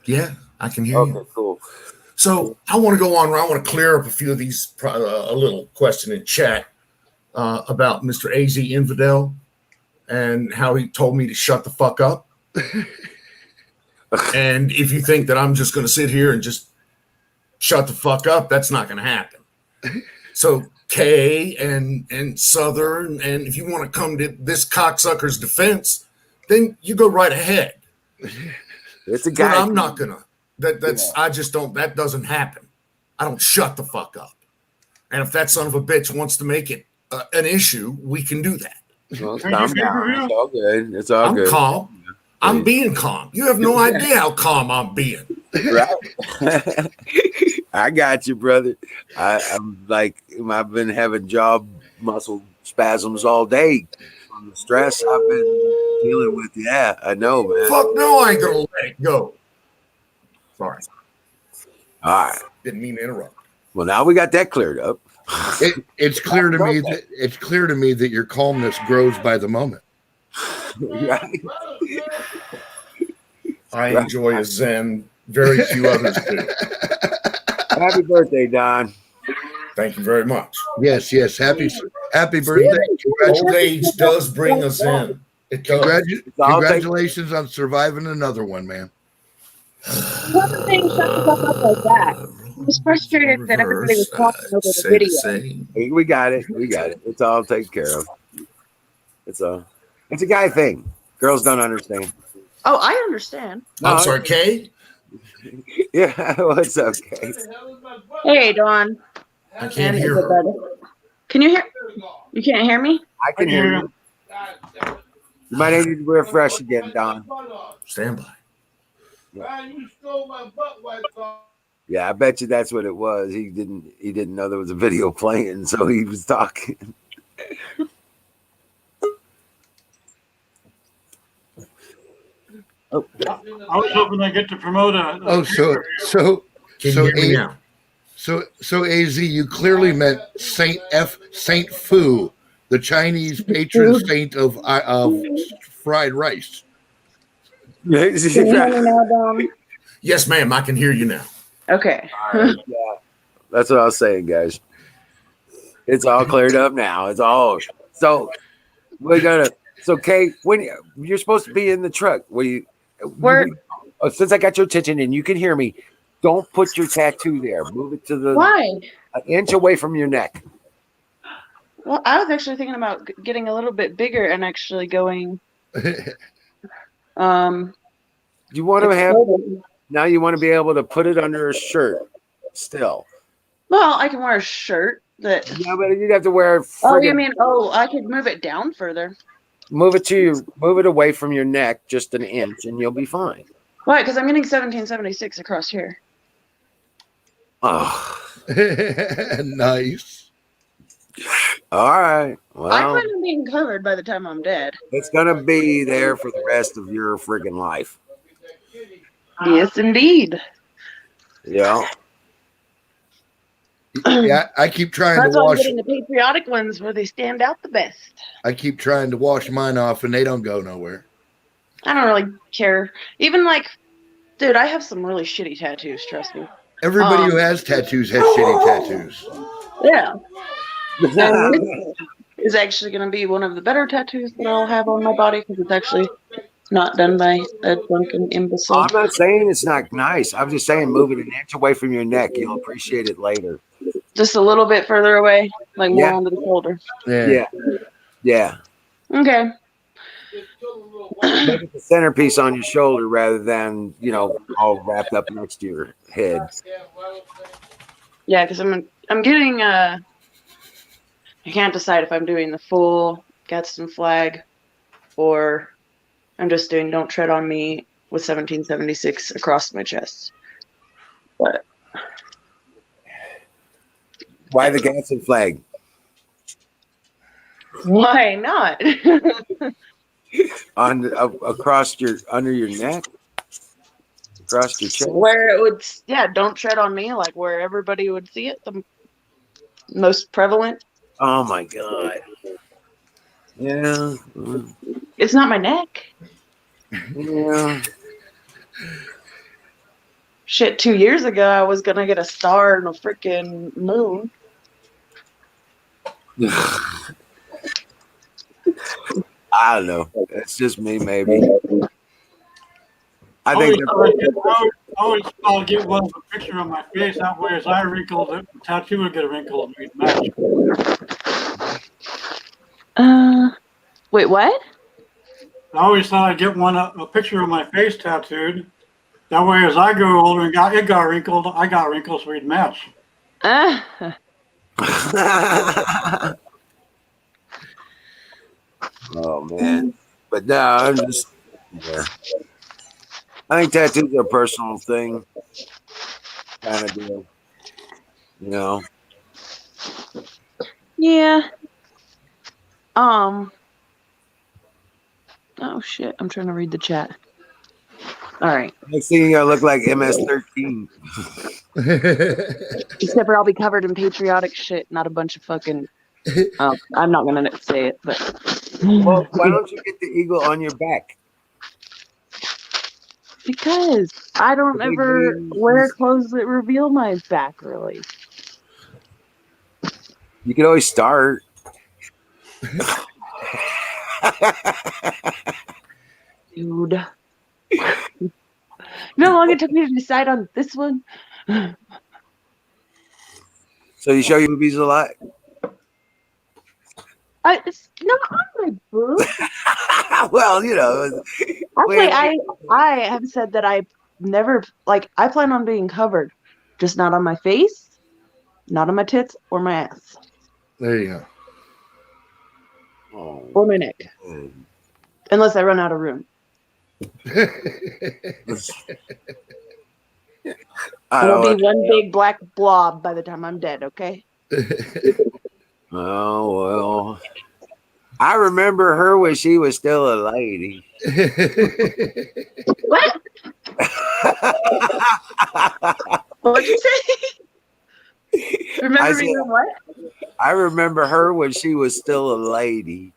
Yeah, I can hear you. Okay, cool. So I want to go on. I want to clear up a few of these, a little question in chat about Mr. AZ Infidel and how he told me to shut the fuck up. And if you think that I'm just going to sit here and just shut the fuck up, that's not going to happen. So Kay and Southern, and if you want to come to this cocksucker's defense, then you go right ahead. It's a guy. But I'm not gonna. I just don't. That doesn't happen. I don't shut the fuck up. And if that son of a bitch wants to make it an issue, we can do that. Well, calm down. It's all good. It's all good. I'm calm. I'm being calm. You have no idea how calm I'm being. Right. I got you, brother. I'm like, I've been having jaw muscle spasms all day from the stress I've been dealing with. Yeah, I know, man. Fuck no, I ain't gonna let it go. Sorry. All right. Didn't mean to interrupt. Well, now we got that cleared up. It's clear to me that your calmness grows by the moment. Right. I enjoy a Zen. Very few others do. Happy birthday, Don. Thank you very much. Yes. Happy birthday. Old age does bring us in. It does. Congratulations on surviving another one, man. Whoever saying shut the fuck up like that? was frustrated that everybody was talking over the Say the video. same. We got it. We got it. It's all taken care of. It's a guy thing. Girls don't understand. Oh, I understand. No, I'm sorry, Kay. Yeah, what's up, Kay? Hey, Dawn. I can't hear her. Everybody. Can you hear? You can't hear me? I can hear you. You might need to refresh again, Don. Stand by. Man, you stole my butt wipe. Yeah, I bet you that's what it was. He didn't know there was a video playing, so he was talking. I was hoping I get to promote a. Oh, so Can you hear me now? So AZ, you clearly meant Saint Fu, the Chinese patron saint of fried rice. Can you hear me now, Dawn? Yes, ma'am. I can hear you now. Okay. All right, yeah, that's what I was saying, guys. It's all cleared up now. It's all so we're gonna. So, Kay, when you're supposed to be in the truck, since I got your attention and you can hear me, don't put your tattoo there. Move it to Why? an inch away from your neck. Well, I was actually thinking about getting a little bit bigger and actually going. You want to have now. You want to be able to put it under a shirt. Still. Well, I can wear a shirt that. Yeah, but you'd have to wear. Oh, you mean? Oh, I could move it down further. Move it away from your neck just an inch, and you'll be fine. Why? Because I'm getting 1776 across here. Oh, nice. All right. Well, I plan on being covered by the time I'm dead. It's gonna be there for the rest of your friggin' life. Yes, indeed. Yeah. Yeah, I keep trying That's to why I'm wash. getting the patriotic ones where they stand out the best. I keep trying to wash mine off, and they don't go nowhere. I don't really care. Even dude, I have some really shitty tattoos. Trust me. Everybody who has tattoos has shitty tattoos. Yeah. Is actually going to be one of the better tattoos that I'll have on my body because it's actually not done by a drunken imbecile. I'm not saying it's not nice. I'm just saying move it an inch away from your neck. You'll appreciate it later. Just a little bit further away, like more onto the shoulder. Yeah. Okay. Make it the centerpiece on your shoulder rather than all wrapped up next to your head. Yeah, because I'm getting I can't decide if I'm doing the full Gadsden flag or I'm just doing Don't Tread on Me with 1776 across my chest. But Why the Gadsden flag? Why not? Across under your neck, across your chest, where it would, Don't Tread on Me, like where everybody would see it, the most prevalent. Oh my god! Yeah, it's not my neck. Yeah. Shit, 2 years ago, I was gonna get a star and a freaking moon. I don't know. It's just me, maybe. I think I'll get one with a picture of my face. That way, as I wrinkle, the tattoo would get a wrinkle and we'd match. Wait, what? I always thought I'd get a picture of my face tattooed. That way, as I grow older and it got wrinkled, I got wrinkles, so we'd match. Oh man, but no, I'm just. Yeah. I think tattoos are a personal thing, kind of deal. Yeah. Oh shit! I'm trying to read the chat. All right. Next thing I look like MS-13. Except for I'll be covered in patriotic shit, not a bunch of fucking. I'm not gonna say it, but. Well, why don't you get the eagle on your back? Because I don't ever wear clothes that reveal my back, really. You can always start. Dude. No longer took me to decide on this one. So you show your boobies a lot? It's not on my boob. Well, you know. Actually, I have said that I never I plan on being covered, just not on my face, not on my tits or my ass. There you go. Or my neck. Unless I run out of room. It'll be one big black blob by the time I'm dead, okay? Oh, well. I remember her when she was still a lady. What? What'd you say? Remember me when what? I remember her when she was still a lady.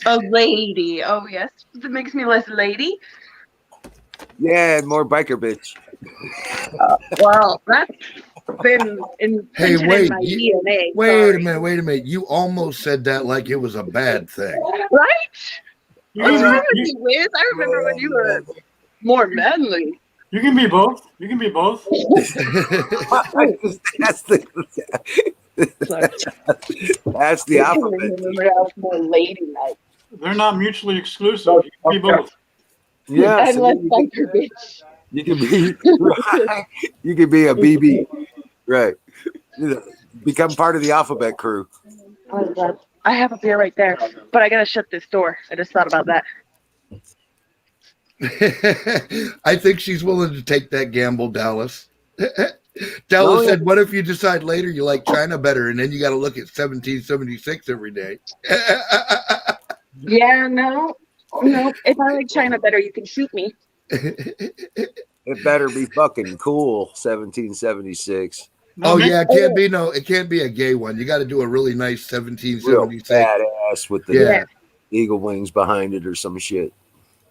A lady. Oh, yes. That makes me less lady. Yeah, more biker bitch. Well, that's been Hey, imprinted wait, in my DNA. wait a minute. You almost said that like it was a bad thing. Right? What's wrong with you, Wiz? I remember when you were more manly. You can be both. You can be both. That's the alphabet. Remember I was more ladylike. They're not mutually exclusive. You can be both. Yeah, And less biker bitch. You can be right. You can be a BB, right? You know, become part of the alphabet crew. I have a beer right there, but I gotta shut this door. I just thought about that. I think she's willing to take that gamble, Dallas. Dallas said, "What if you decide later you like China better, and then you got to look at 1776 every day?" Yeah, no. If I like China better, you can shoot me. It better be fucking cool. 1776. Oh yeah, it can't be a gay one. You got to do a really nice 1776. Real badass with the eagle wings behind it or some shit.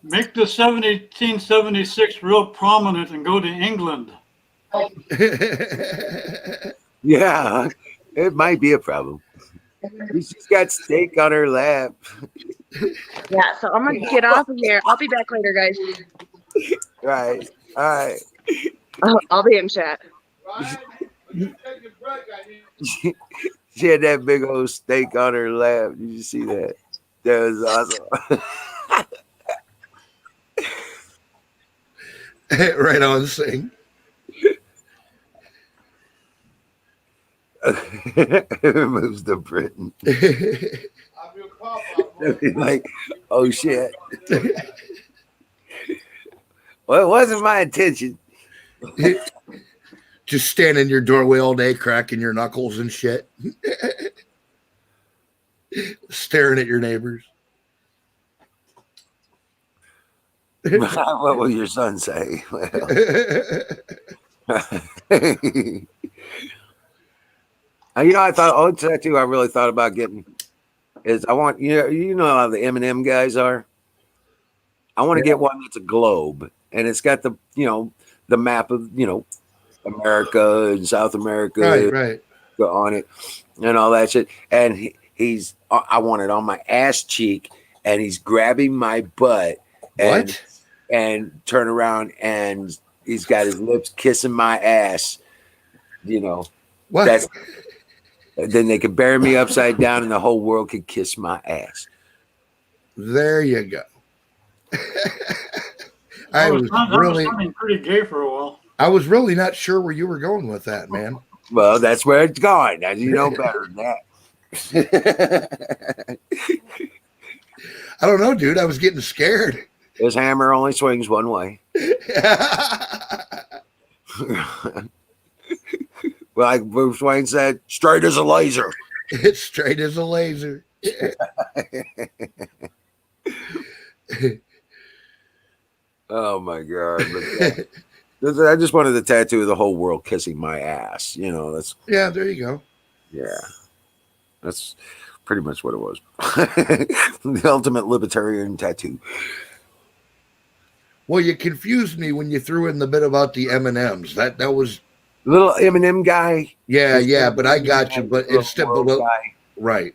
Make the 1776 real prominent and go to England. Yeah, it might be a problem. She's got steak on her lap. Yeah, so I'm gonna get off of here. I'll be back later, guys. Right. All right. I'll be in chat. She had that big old steak on her lap. Did you see that? That was awesome. Right on, Sing. It moves to Britain. Like, oh shit. Well, it wasn't my intention. Just stand in your doorway all day, cracking your knuckles and shit. Staring at your neighbors. What will your son say? Well, I thought tattoo I really thought about getting is I want you know how the M&M guys are. I want to get one that's a globe and it's got the the map of America and South America right on it and all that shit. And I want it on my ass cheek and he's grabbing my butt and turn around and he's got his lips kissing my ass. What? Then they could bury me upside down and the whole world could kiss my ass. There you go. That was sounding pretty gay for a while. I was really not sure where you were going with that, man. Well, that's where it's going. Now, you know better than that. I don't know, dude. I was getting scared. His hammer only swings one way. Well, like Bruce Wayne said, straight as a laser. It's straight as a laser. Oh my God. I just wanted the tattoo of the whole world kissing my ass. That's there you go. Yeah. That's pretty much what it was. The ultimate libertarian tattoo. Well, you confused me when you threw in the bit about the M&Ms. That was little M&M guy. Yeah, but I got you. But it's still right.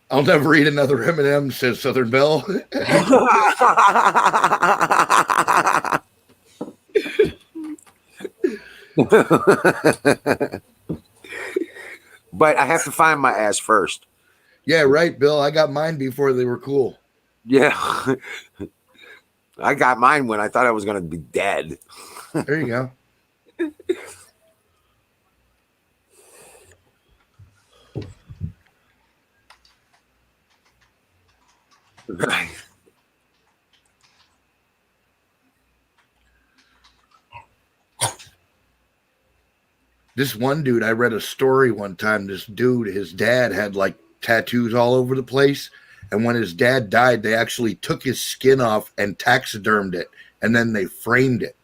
I'll never eat another M&M, says Southern Belle. But I have to find my ass first. Yeah, right, Bill. I got mine before they were cool. Yeah. I got mine when I thought I was going to be dead. There you go. Right. This one dude, I read a story one time. This dude, his dad had like tattoos all over the place. And when his dad died, they actually took his skin off and taxidermed it. And then they framed it.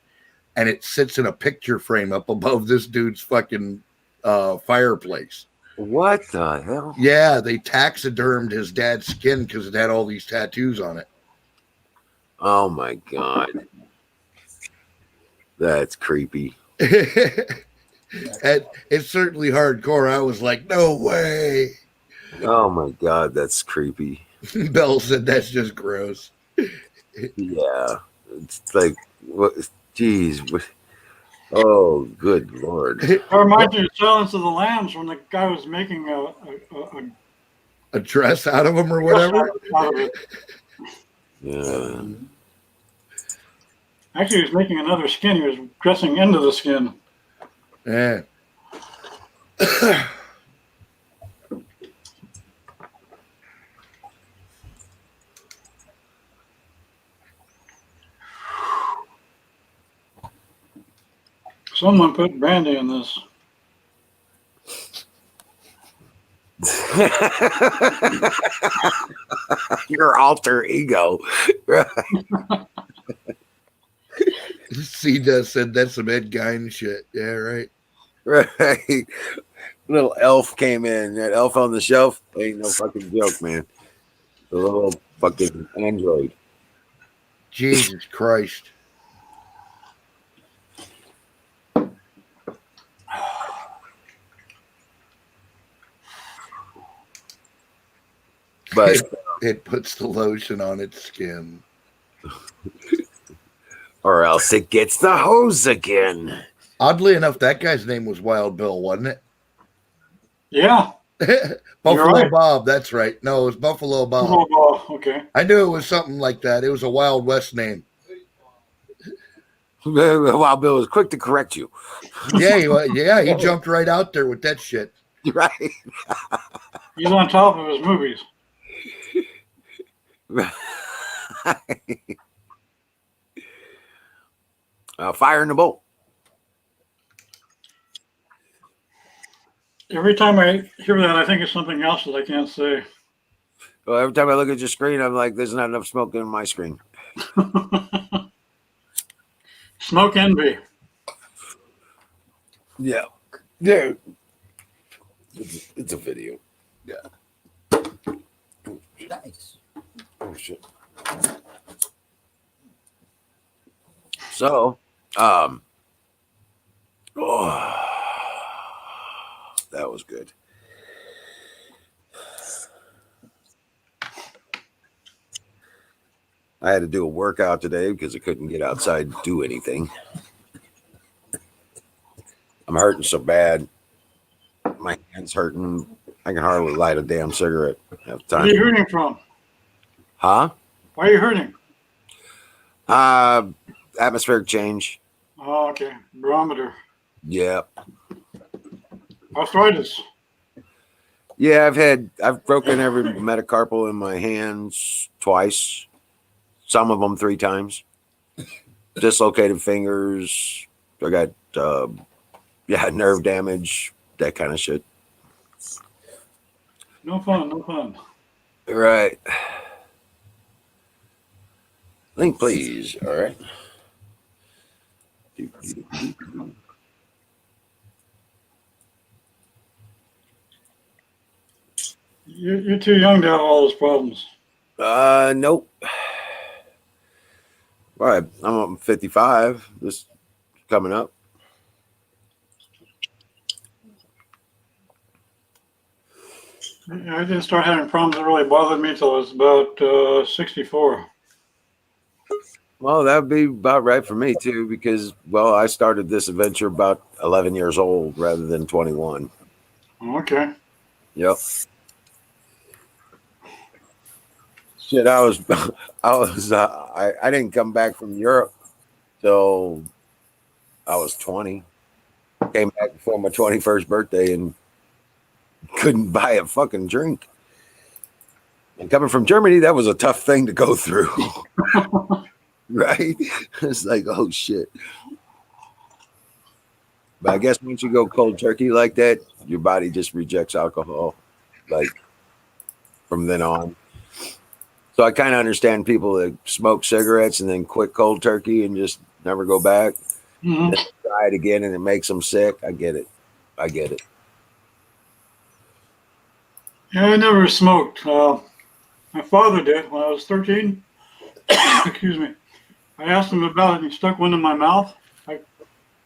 And it sits in a picture frame up above this dude's fucking fireplace. What the hell? Yeah, they taxidermed his dad's skin because it had all these tattoos on it. Oh my God. That's creepy. And it's certainly hardcore. I was like, no way. Oh my God, that's creepy. Bell said that's just gross. Yeah. It's like, what? Geez. Oh, good Lord. That reminds me of Silence of the Lambs when the guy was making a dress out of him or whatever. Out of it. Yeah. Actually, he was making another skin. He was dressing into the skin. Yeah. Someone put brandy in this. Your alter ego. C said that's some Ed Gein shit. Yeah, right. Right. Little elf came in. That elf on the shelf ain't no fucking joke, man. The little fucking android. Jesus Christ. But it puts the lotion on its skin. Or else it gets the hose again. Oddly enough, that guy's name was Wild Bill, wasn't it? Yeah. Buffalo right. Bob, that's right. No, it was Buffalo Bob. Buffalo Bob, okay. I knew it was something like that. It was a Wild West name. Wild Bill was quick to correct you. Yeah, he jumped right out there with that shit. Right. He's on top of his movies. Fire in the bowl. Every time I hear that, I think of something else that I can't say. Well, every time I look at your screen, I'm like, there's not enough smoke in my screen. Smoke envy. Yeah. Yeah. It's a video. Yeah. Nice. Oh, shit. So, oh, that was good. I had to do a workout today because I couldn't get outside to do anything. I'm hurting so bad. My hand's hurting. I can hardly light a damn cigarette at time. Where are you hurting from? Huh? Why are you hurting? Atmospheric change. Oh, okay. Barometer. Yeah. Arthritis. Yeah, I've broken every metacarpal in my hands twice. Some of them 3 times. Dislocated fingers. I got nerve damage, that kind of shit. No fun, no fun. Right. Link, please. All right. You're too young to have all those problems. Nope. All right, I'm 55. This coming up. I didn't start having problems that really bothered me until I was about 64. Well, that would be about right for me too, because I started this adventure about 11 years old rather than 21. Okay. Yep. Shit, I didn't come back from Europe till I was 20. Came back before my 21st birthday and couldn't buy a fucking drink. And coming from Germany, that was a tough thing to go through. Right? It's like, oh shit. But I guess once you go cold turkey like that, your body just rejects alcohol, like from then on. So I kind of understand people that smoke cigarettes and then quit cold turkey and just never go back. Mm-hmm. Then try it again and it makes them sick. I get it. Yeah, I never smoked. My father did when I was 13. Excuse me. I asked him about it and he stuck one in my mouth.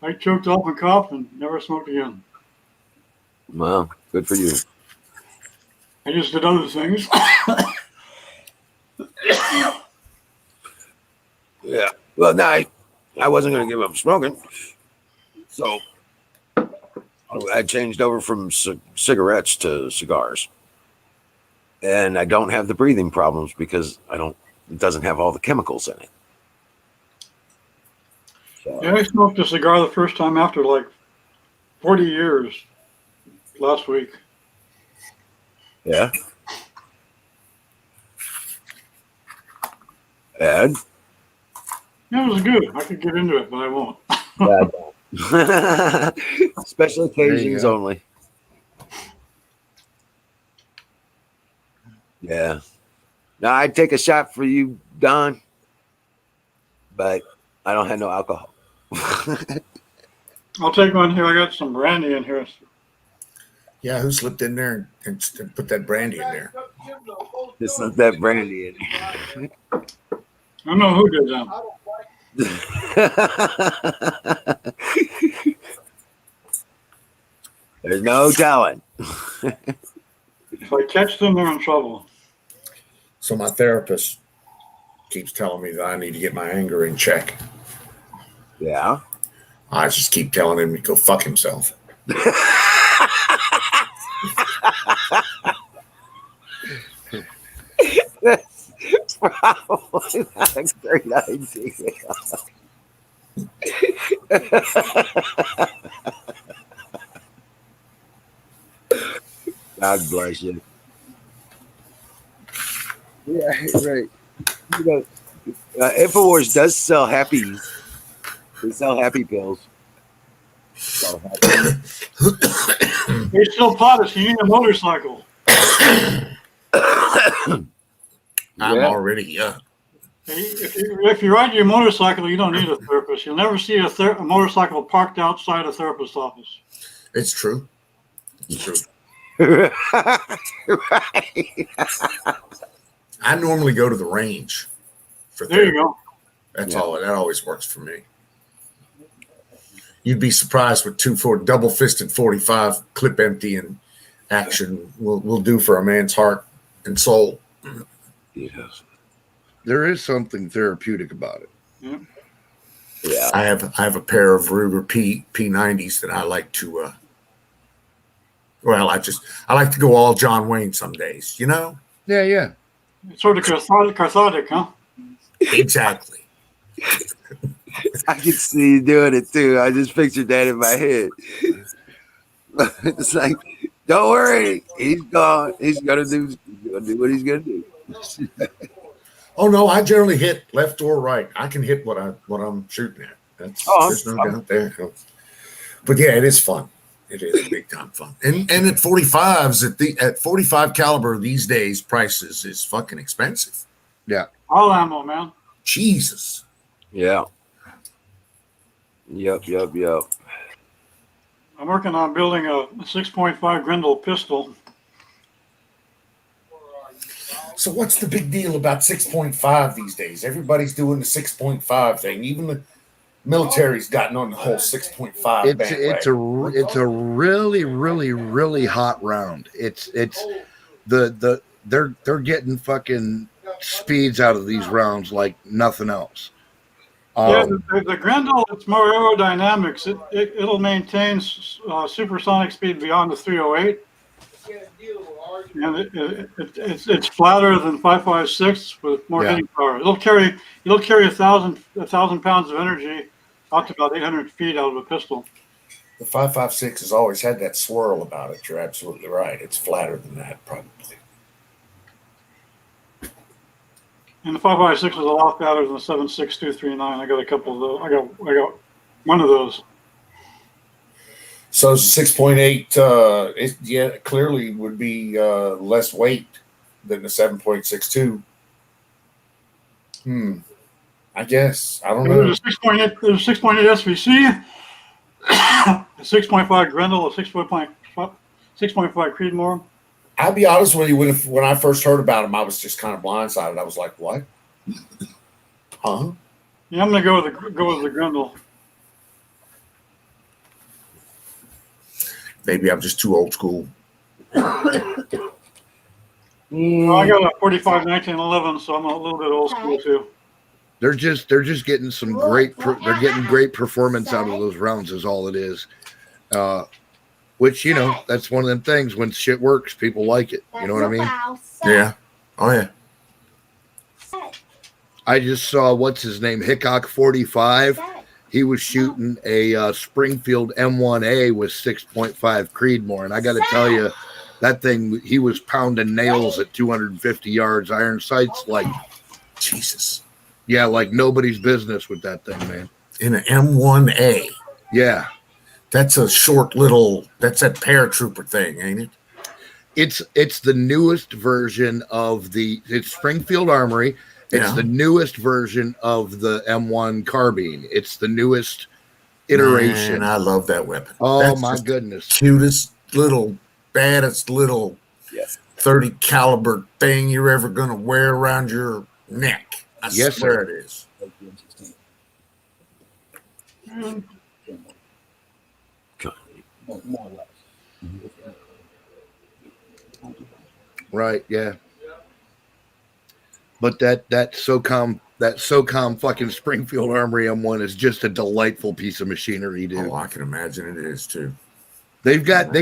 I choked off and coughed and never smoked again. Wow, good for you. I just did other things. Yeah. Well, no, I wasn't going to give up smoking. So I changed over from cigarettes to cigars. And I don't have the breathing problems because it doesn't have all the chemicals in it. So, Yeah, I smoked a cigar the first time after like 40 years last week. yeah. Ed? Yeah, it was good. I could get into it, but I won't. Special occasions go. only. Yeah. Now I'd take a shot for you, Don, but I don't have no alcohol. I'll take one here. I got some brandy in here. Yeah, who slipped in there and put that brandy in there? Just let that brandy in. I don't know who did that. There's no telling. If I catch them, they're in trouble. So my therapist keeps telling me that I need to get my anger in check. Yeah. I just keep telling him to go fuck himself. That's probably not a great idea. God bless you. Yeah, right. You know, InfoWars does sell happy. They sell happy pills. They still pot us. You need a motorcycle. I'm already If you ride your motorcycle, you don't need a therapist. You'll never see a motorcycle parked outside a therapist's office. It's true. It's true. Right. I normally go to the range for There you therapy. go. That's all. That always works for me. You'd be surprised what double-fisted 45 clip emptying action will do for a man's heart and soul. Yes. There is something therapeutic about it. Yeah. I have a pair of Ruger P90s that I like to. I like to go all John Wayne some days. You know. Yeah. It's sort of cathartic, huh? Exactly. I can see you doing it too. I just pictured that in my head. It's like, don't worry, he's gone. He's gonna do what he's gonna do. Oh no, I generally hit left or right. I can hit what I'm shooting at. There's no doubt there. But yeah, it is fun. It is big time fun. And at 45s at 45 caliber these days, prices is fucking expensive. Yeah. All ammo, man. Jesus. Yeah. Yep. I'm working on building a 6.5 Grendel pistol. So what's the big deal about 6.5 these days? Everybody's doing the 6.5 thing. Even the military's gotten on the whole 6.5 bandwagon. It's a really, really, really hot round. They're getting fucking speeds out of these rounds like nothing else. Yeah, the Grendel, it's more aerodynamics. It'll maintain supersonic speed beyond the 308. And it's flatter than 5.56 with more hitting power. It'll carry 1,000 pounds of energy out to about 800 feet out of a pistol. The 5.56 has always had that swirl about it. You're absolutely right. It's flatter than that, probably. And the 5.56 is a lot fatter than the 7.6239. I got a couple of those. I got one of those. So 6.8, it clearly would be less weight than the 7.62. I guess. I don't know. There's a 6.8 SVC, a 6.5 Grendel, a 6.5 Creedmoor. I'll be honest with you, when I first heard about him, I was just kind of blindsided. I was like, what? Huh? Yeah, I'm gonna go with the Grendel. Maybe I'm just too old school. I got a 45 1911, so I'm a little bit old school too. They're just getting some great performance out of those rounds is all it is. Which, you know, that's one of them things when shit works, people like it. You know what I mean? Yeah. Oh yeah. I just saw what's his name, Hickok 45. He was shooting a Springfield M1A with 6.5 Creedmoor, and I got to tell you, that thing, he was pounding nails at 250 yards, iron sights, like Jesus. Yeah, like nobody's business with that thing, man. In an M1A. Yeah. That's a short little, that's that paratrooper thing, ain't it? It's the newest version of it's Springfield Armory. It's the newest version of the M1 carbine. It's the newest iteration. Man, I love that weapon. Oh, that's my goodness. Cutest little, baddest little 30 caliber thing you're ever going to wear around your neck. I swear it is. More or less. Right, yeah. But that SOCOM fucking Springfield Armory M1 is just a delightful piece of machinery, dude. Oh, I can imagine it is too. They got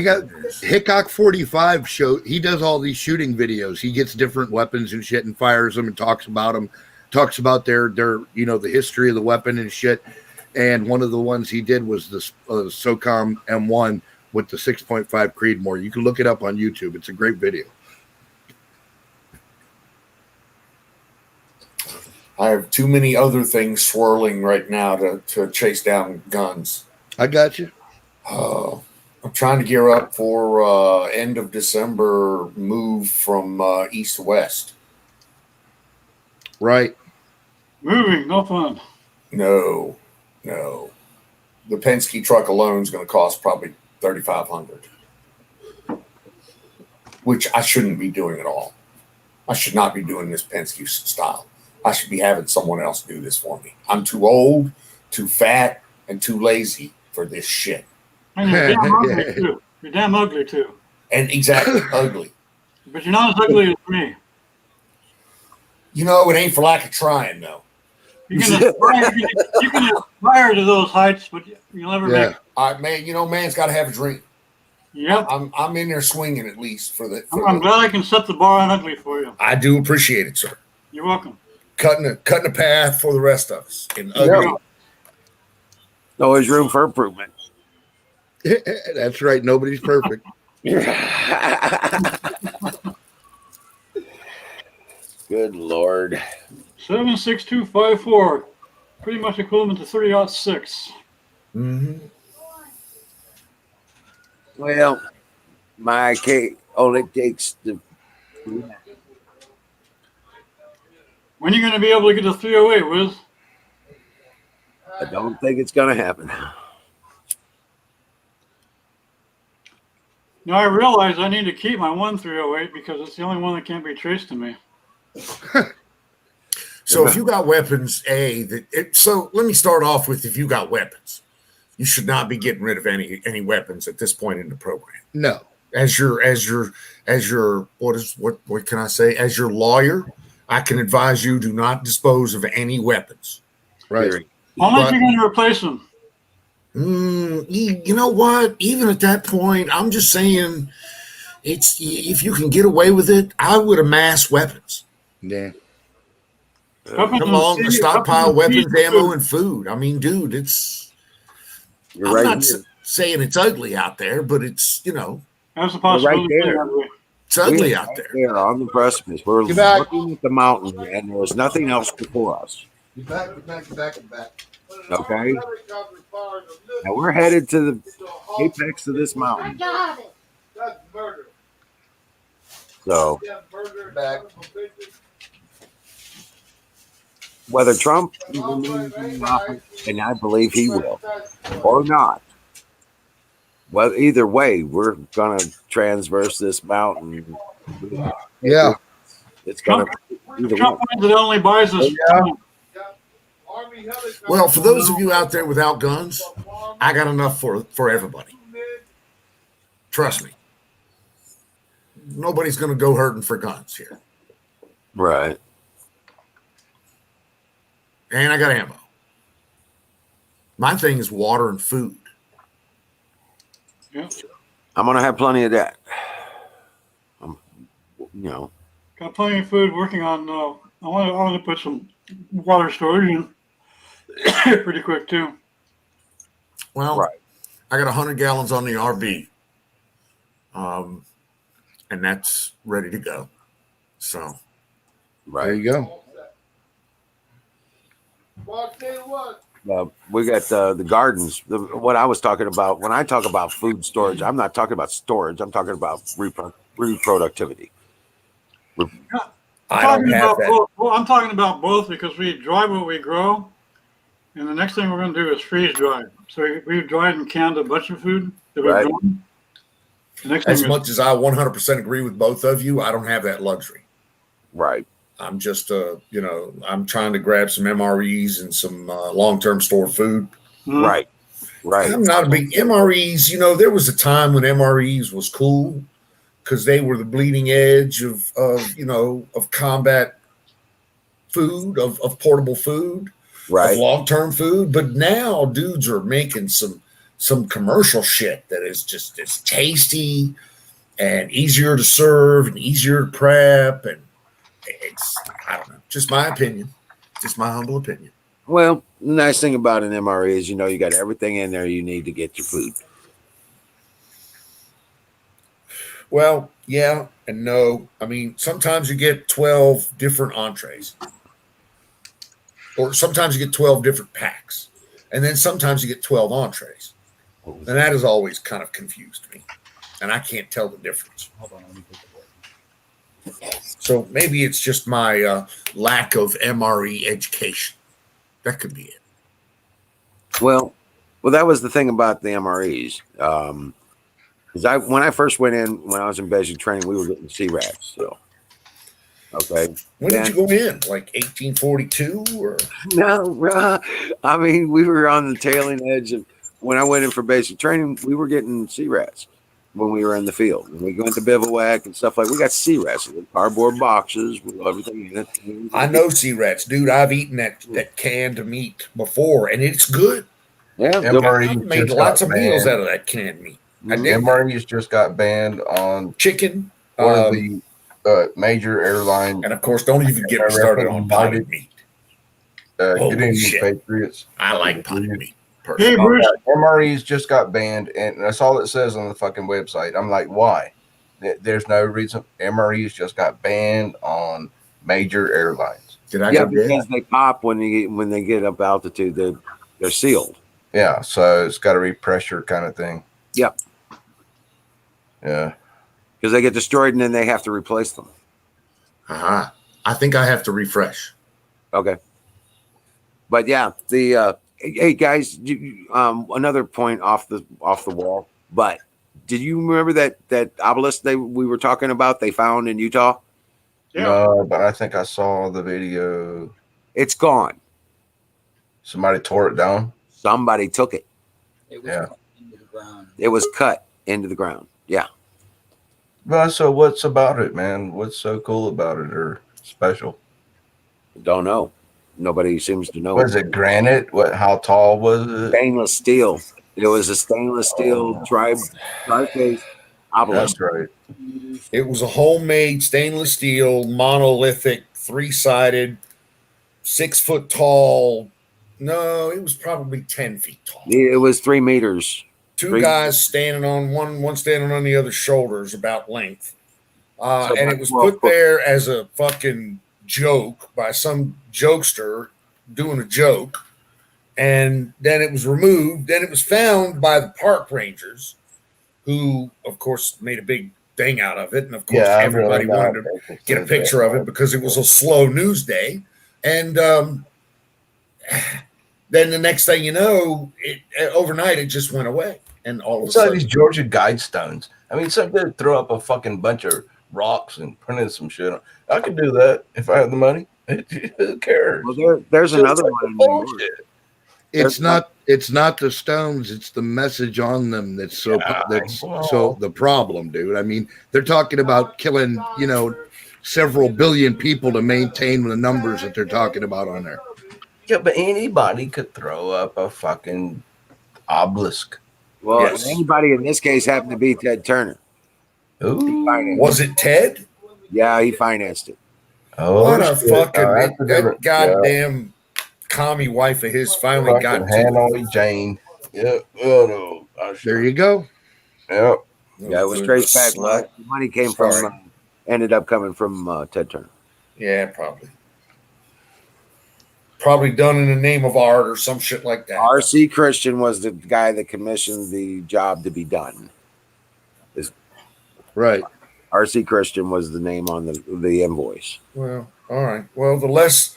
Hickok 45 he does all these shooting videos. He gets different weapons and shit and fires them and talks about them, talks about their you know, the history of the weapon and shit. And one of the ones he did was this SOCOM M1 with the 6.5 Creedmoor. You can look it up on YouTube. It's a great video. I have too many other things swirling right now to chase down guns. I got you. I'm trying to gear up for end of December move from east to west. Right. Moving, no fun. No. The Penske truck alone is going to cost probably $3,500, which I shouldn't be doing at all. I should not be doing this Penske style. I should be having someone else do this for me. I'm too old, too fat, and too lazy for this shit. And you're damn ugly too. You're damn ugly too. And exactly, ugly. But you're not as ugly as me. You know, it ain't for lack of trying, though. You can aspire to those heights, but you'll never make it. Man, you know, man's got to have a dream. Yep. I'm in there swinging at least for the. I'm glad I can set the bar on ugly for you. I do appreciate it, sir. You're welcome. Cutting a path for the rest of us. In ugly. Always room for improvement. That's right. Nobody's perfect. Good Lord. 7.6254, pretty much equivalent to 30-06. Mm-hmm. Well, my cake only takes the. When are you going to be able to get to 308, Wiz? I don't think it's going to happen. Now I realize I need to keep my 1308 because it's the only one that can't be traced to me. So if you got weapons, so let me start off with, if you got weapons, you should not be getting rid of any weapons at this point in the program. No. As your what can I say? As your lawyer, I can advise you, do not dispose of any weapons. Right. How much are you going to replace them? You know what? Even at that point, I'm just saying, it's if you can get away with it, I would amass weapons. Yeah. Weapons Come and on, seed- stockpile weapons weapons, and ammo, food. and food. I mean, dude, it's. You're I'm right not here. saying it's ugly out there, but it's That's a We're right possibility. there. it's ugly We're out right there. there on the precipice. We're Get back. looking at the mountain, and there's nothing else before us. Get back, get back, get back, get back. Okay, and we're headed to the apex of this mountain. That's murder. So Back. whether Trump remains in office, and I believe he will, or not, well, either way, we're gonna transverse this mountain. Yeah. It's gonna either Trump way. wins, it only buys us time. Well, for those of you out there without guns, I got enough for everybody. Trust me. Nobody's going to go hurting for guns here. Right. And I got ammo. My thing is water and food. Yeah. I'm gonna have plenty of that. Got plenty of food working on. I want to put some water storage in pretty quick too. Well, right. I got 100 gallons on the RV. And that's ready to go. So, There you go. Well, I'll tell you what. We got the gardens. What I was talking about when I talk about food storage, I'm not talking about storage. I'm talking about reproductivity. I don't have that. Both. Well, I'm talking about both because we dry what we grow, and the next thing we're going to do is freeze dry. So we've dried and canned a bunch of food that we've grown. The next As thing much as I 100% agree with both of you, I don't have that luxury. Right. I'm just, I'm trying to grab some MREs and some long-term store food. Right. Right. I'm not a big MREs. There was a time when MREs was cool because they were the bleeding edge of combat food, of portable food, right, of long-term food. But now dudes are making some commercial shit that is just as tasty and easier to serve and easier to prep. And I don't know, just my opinion, just my humble opinion. Well, the nice thing about an MRE is, you got everything in there you need to get your food. Well, yeah and no. I mean, sometimes you get 12 different entrees, or sometimes you get 12 different packs, and then sometimes you get 12 entrees. And that has always kind of confused me, and I can't tell the difference. Hold on, let me take a break. So maybe it's just my lack of MRE education. That could be it. Well, that was the thing about the MREs. Because when I first went in, when I was in basic training, we were getting C-rats. So, okay. When did you go in? Like 1842 or? No, I mean, we were on the tailing edge of when I went in for basic training. We were getting C-rats when we were in the field. When we went to bivouac and stuff we got C-rats in cardboard boxes with everything in it. I know C-rats, dude. I've eaten that canned meat before, and it's good. Yeah, MREs made just lots got of meals banned. out of that canned meat. MREs just got banned on chicken, one of the major airline, and of course, don't even get me started on potted meat. Getting shit. Patriots. I like potted meat. Hey, Bruce. MREs just got banned, and that's all it says on the fucking website. I'm like, why? There's no reason. MREs just got banned on major airlines. Because they pop when they get up altitude. They're sealed. Yeah, so it's got to be pressure kind of thing. Yep. Yeah. Because they get destroyed and then they have to replace them. I think I have to refresh. Okay. But yeah, hey guys, another point off the wall. But did you remember that obelisk we were talking about? They found in Utah. Yeah. No, but I think I saw the video. It's gone. Somebody tore it down. Somebody took it. It was Yeah. cut into the ground. It was cut into the ground. Yeah. Well, so what's about it, man? What's so cool about it or special? Don't know. Nobody seems to know. Was it granite? What? How tall was it? Stainless steel. It was a stainless steel tri-phase obelisk. That's right. It was a homemade stainless steel, monolithic, 3-sided, 6 foot tall. No, it was probably 10 feet tall. It was 3 meters. Two guys standing on one standing on the other's shoulders, about length. And it was put there as a fucking joke by some jokester doing a joke. And then it was removed. Then it was found by the park rangers, who, of course, made a big thing out of it. And, of course, everybody wanted to get a picture of it because it was a slow news day. And then the next thing you know, overnight, it just went away. And all of a sudden, these Georgia Guidestones. I mean, some dude throw up a fucking bunch of rocks and printed some shit on. I could do that if I had the money. Who cares? Well, there's another one in New York. It's not the stones, it's the message on them that's so the problem, dude. I mean, they're talking about killing, several billion people to maintain the numbers that they're talking about on there. Yeah, but anybody could throw up a fucking obelisk. Well, anybody in this case happened to be Ted Turner. Ooh. Was it Ted? Yeah, he financed it. Oh, what a fucking that goddamn commie wife of his finally fucking got Hanoi Jane. Yep. Oh, no. There you go. Yep. Yeah, it was traced back. The money came from, ended up coming from Ted Turner. Yeah, probably. Probably done in the name of art or some shit like that. R.C. Christian was the guy that commissioned the job to be done. Right. R.C. Christian was the name on the invoice. Well, all right. Well, the less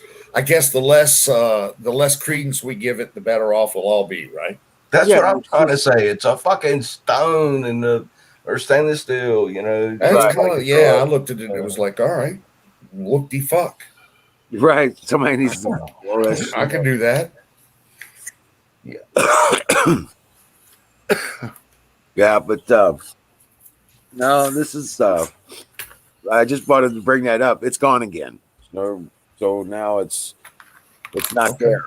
credence we give it, the better off we'll all be, right? That's what I'm trying to say. It's a fucking stone or stainless steel, That's kind of, I looked at it and it was like, all right, whoop de fuck. Right. Somebody needs to. I can do that. Yeah. Yeah, but no, this is. I just wanted to bring that up. It's gone again. So now it's not there,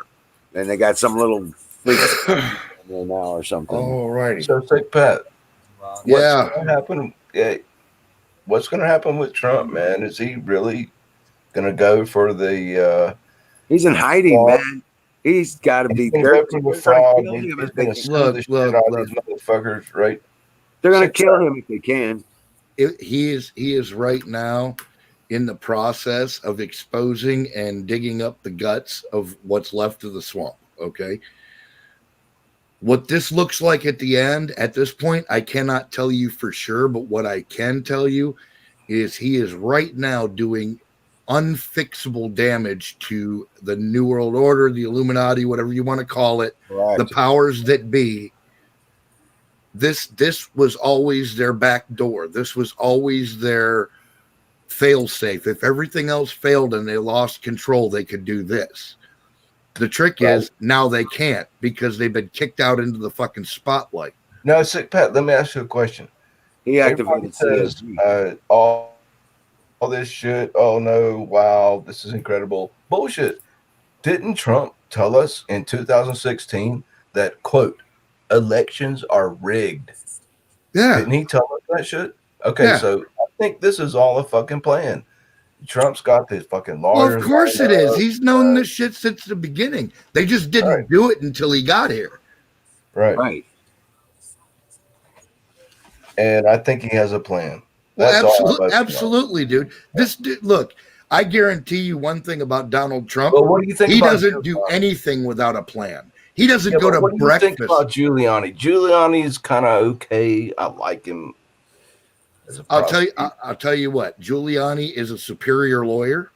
and they got some little freak there now or something. All righty. So sick, Pat. Yeah. What's going to happen? What's going to happen with Trump, man? Is he really going to go for the? He's in hiding, man. He's got to be. They're Look, motherfuckers, right? They're going to kill him if they can. He is right now in the process of exposing and digging up the guts of what's left of the swamp. Okay. What this looks like at the end, at this point, I cannot tell you for sure, but what I can tell you is he is right now doing unfixable damage to the New World Order, the Illuminati, whatever you want to call it, right. The powers that be. This was always their back door. This was always their fail-safe. If everything else failed and they lost control, they could do this. The trick is now they can't because they've been kicked out into the fucking spotlight. No, sick Pat, let me ask you a question. He activated says all this shit. Oh no, wow, this is incredible. Bullshit. Didn't Trump tell us in 2016 that, quote, elections are rigged? Yeah. Didn't he tell us that shit? Okay, so I think this is all a fucking plan. Trump's got this fucking lawyers. Well, of course it is. He's known this shit since the beginning. They just didn't do it until he got here. Right. Right. And I think he has a plan. Well, absolutely, dude. This dude, look, I guarantee you one thing about Donald Trump. Well, what do you think he about doesn't do anything without a plan. He doesn't go to what do you breakfast. think about Giuliani? Giuliani's kind of okay. I like him. I'll tell you what. Giuliani is a superior lawyer.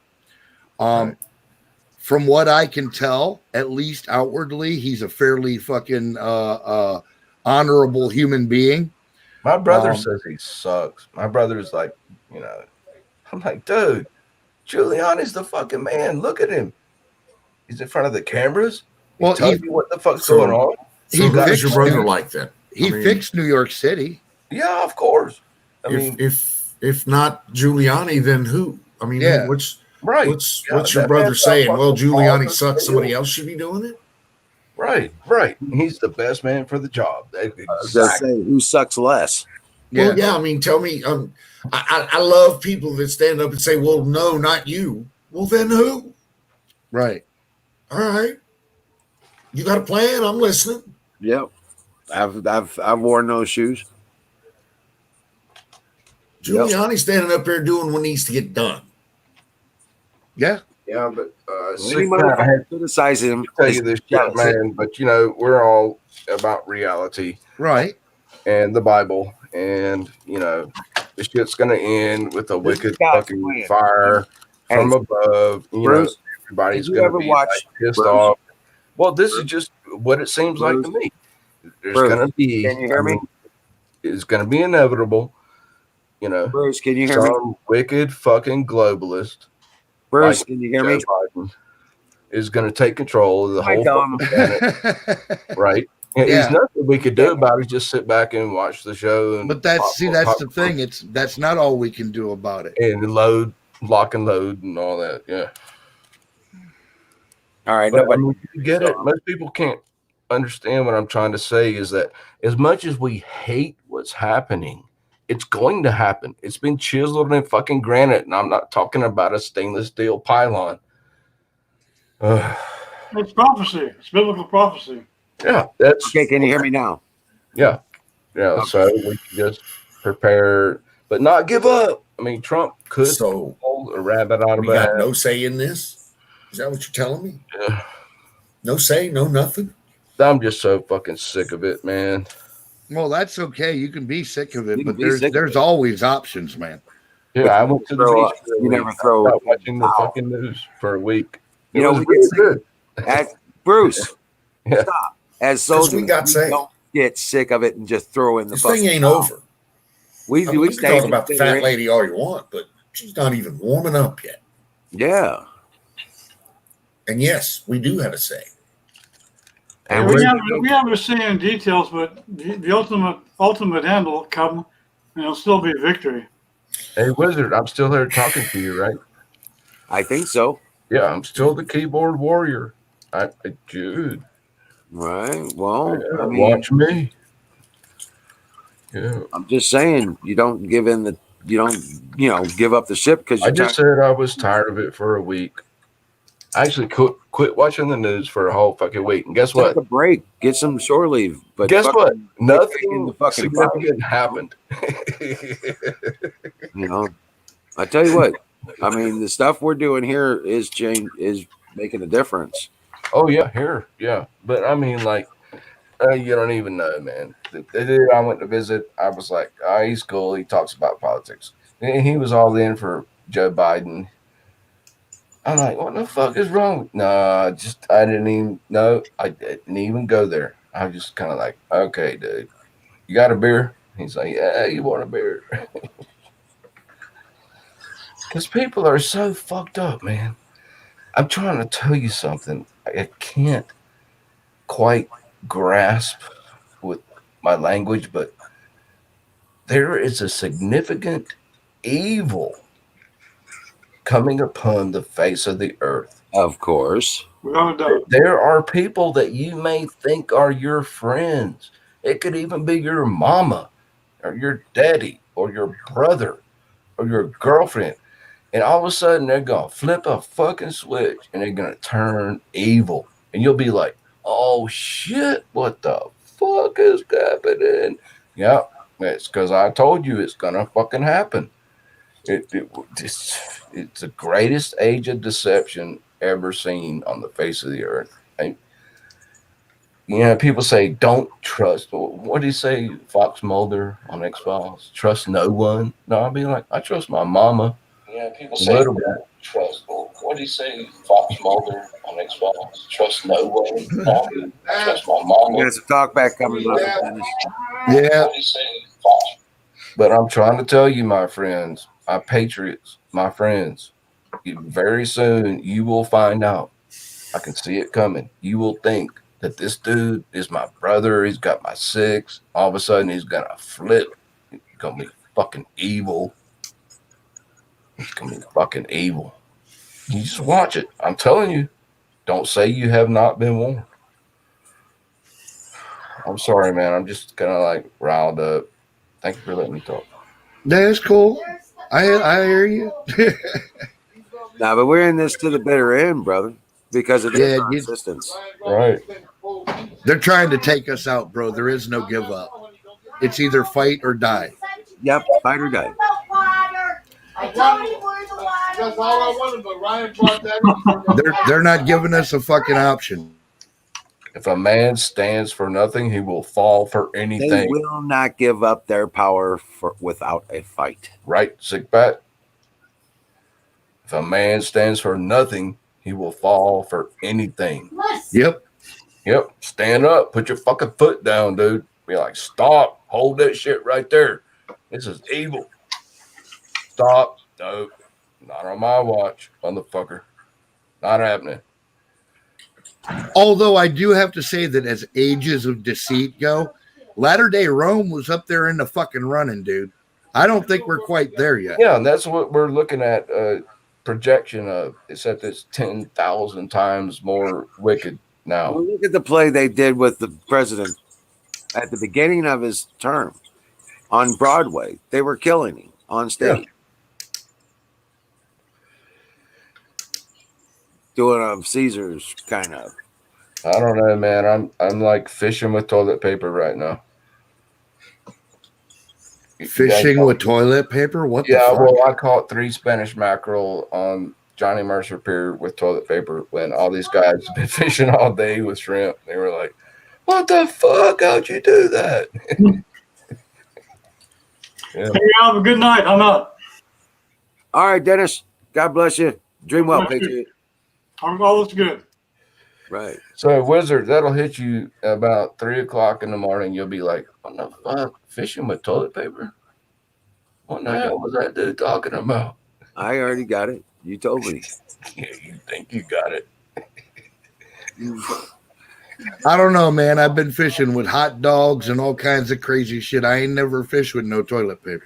From what I can tell, at least outwardly, he's a fairly fucking honorable human being. My brother says he sucks. My brother's like, I'm like, dude, Giuliani's the fucking man. Look at him. He's in front of the cameras. Well, tell you what the fuck's going on. So how does your brother like that? He fixed New York City. Yeah, of course. If not Giuliani, then who? I mean, Right. What's Yeah, your that brother man's got saying? Well, fucking Giuliani balls sucks. of Somebody steel. else should be doing it. Right. He's the best man for the job. I was gonna say, who sucks less? Well, yeah. I mean, tell me. I love people that stand up and say, "Well, no, not you." Well, then who? Right. All right. You got a plan? I'm listening. Yep. I've worn those shoes. Giuliani's standing up there doing what needs to get done. Yeah. Yeah, but Any motherfucker criticizing him tell is you this shit, jealous. man. But you know, we're all about reality, right? And the Bible, and you know, the shit's gonna end with a wicked fucking fire from above. You Bruce, know, everybody's did you gonna ever be watch like, pissed Bruce? off. Well, this is just what it seems like to Bruce? me. There's Bruce, gonna be. can you hear me? It's gonna be inevitable. You know, Bruce, can you hear me? some wicked fucking globalist. Bruce, like can you hear Joe me? Biden is going to take control of the Hi, whole Dom. fucking planet, right? And Yeah. there's nothing we could do about it. Just sit back and watch the show. And But that's the thing. That's not all we can do about it. And lock and load, and all that. Yeah. All right. But, Nobody. you get it. Most people can't understand what I'm trying to say. Is that as much as we hate what's happening, it's going to happen. It's been chiseled in fucking granite, and I'm not talking about a stainless steel pylon. It's prophecy. It's biblical prophecy. Yeah, that's okay. Can you hear me now? Yeah. So we can just prepare, but not give up. I mean, Trump could pull a rabbit out of We a got hat. no say in this. Is that what you're telling me? Yeah. No say, no nothing. I'm just so fucking sick of it, man. Well, that's okay. You can be sick of it, You can but be sick of there's it. always options, man. Yeah, I went to the beach for a You week. never throw. I stopped watching the fucking news for a week. You It know, was we really get good. At Bruce, Yeah. stop. As 'Cause soldiers, we got saved. don't get sick of it and just throw in the This fucking thing ain't towel. over. We I mean, we we can stay talk about the fat considering- lady all you want, but she's not even warming up yet. Yeah. And yes, we do have a say. And we have to say in details, but the ultimate end will come, and it'll still be victory. Hey, Wizard, I'm still here talking to you, right? I think so. Yeah, I'm still the keyboard warrior. Dude. Right. Well, Yeah, I mean, watch me. Yeah. I'm just saying, you don't give up the ship because I you're just said I was tired of it for a week. I actually quit watching the news for a whole fucking week. And guess what? Take a break, get some shore leave. But Guess what? in Nothing the fucking significant happened. You know, I tell you what. I mean, the stuff we're doing here is making a difference. Oh yeah, here, yeah. But I mean, like, you don't even know, man. The dude I went to visit, I was like, oh, he's cool. He talks about politics. And he was all in for Joe Biden. I'm like, what the fuck is wrong? No, I didn't even go there. I was just kind of like, okay, dude, you got a beer? He's like, yeah, you want a beer? Because people are so fucked up, man. I'm trying to tell you something. I can't quite grasp with my language, but there is a significant evil coming upon the face of the earth. Of course. Without a doubt. There are people that you may think are your friends. It could even be your mama or your daddy or your brother or your girlfriend. And all of a sudden they're going to flip a fucking switch and they're going to turn evil. And you'll be like, oh shit, what the fuck is happening? Yeah, it's because I told you it's going to fucking happen. It's the greatest age of deception ever seen on the face of the earth. And, people say, don't trust. What did he say, Fox Mulder on X-Files? Trust no one. No, I'll be like, I trust my mama. Yeah, people say don't trust. What do you say, Fox Mulder on X-Files? Trust no one. Trust my mom. You got some talk back coming up. Yeah. What do you say, Fox? But I'm trying to tell you, my friends, my patriots, my friends, very soon you will find out. I can see it coming. You will think that this dude is my brother. He's got my six. All of a sudden, he's going to flip. He's going to be fucking evil. It's going to be fucking evil. You just watch it. I'm telling you. Don't say you have not been warned. I'm sorry, man. I'm just kind of like riled up. Thank you for letting me talk. That's cool. I hear you. Nah, but we're in this to the bitter end, brother, because of their Yeah, persistence. Right. They're trying to take us out, bro. There is no give up. It's either fight or die. Yep, fight or die. That's all I wanted, but Ryan brought that in. They're not giving us a fucking option. If a man stands for nothing, he will fall for They anything. will not give up their power without a fight. Right, sick bat? If a man stands for nothing, he will fall for anything. Yep. Yep. Stand up. Put your fucking foot down, dude. Be like, stop. Hold that shit right there. This is evil. Stop. No. Not on my watch, motherfucker. Not happening. Although I do have to say that as ages of deceit go, Latter-day Rome was up there in the fucking running, dude. I don't think we're quite there yet. Yeah, and that's what we're looking at. Projection of it's at this 10,000 times more wicked now. Well, look at the play they did with the president at the beginning of his term on Broadway. They were killing him on stage. Yeah. Doing a Caesars kind of. I don't know, man. I'm like fishing with toilet paper right now. Fishing with toilet paper? What the Yeah, fuck? well, I caught 3 Spanish mackerel on Johnny Mercer Pier with toilet paper when all these guys have been fishing all day with shrimp. They were like, what the fuck? How'd you do that? Yeah. Hey, have a good night. I'm out. All right, Dennis. God bless you. Dream well, Patriot. All is good. Right. So, Wizard, that'll hit you about 3 o'clock in the morning. You'll be like, what the fuck? Fishing with toilet paper? What the hell was that dude talking about? I already got it. You told me. Yeah, you think you got it. I don't know, man. I've been fishing with hot dogs and all kinds of crazy shit. I ain't never fished with no toilet paper.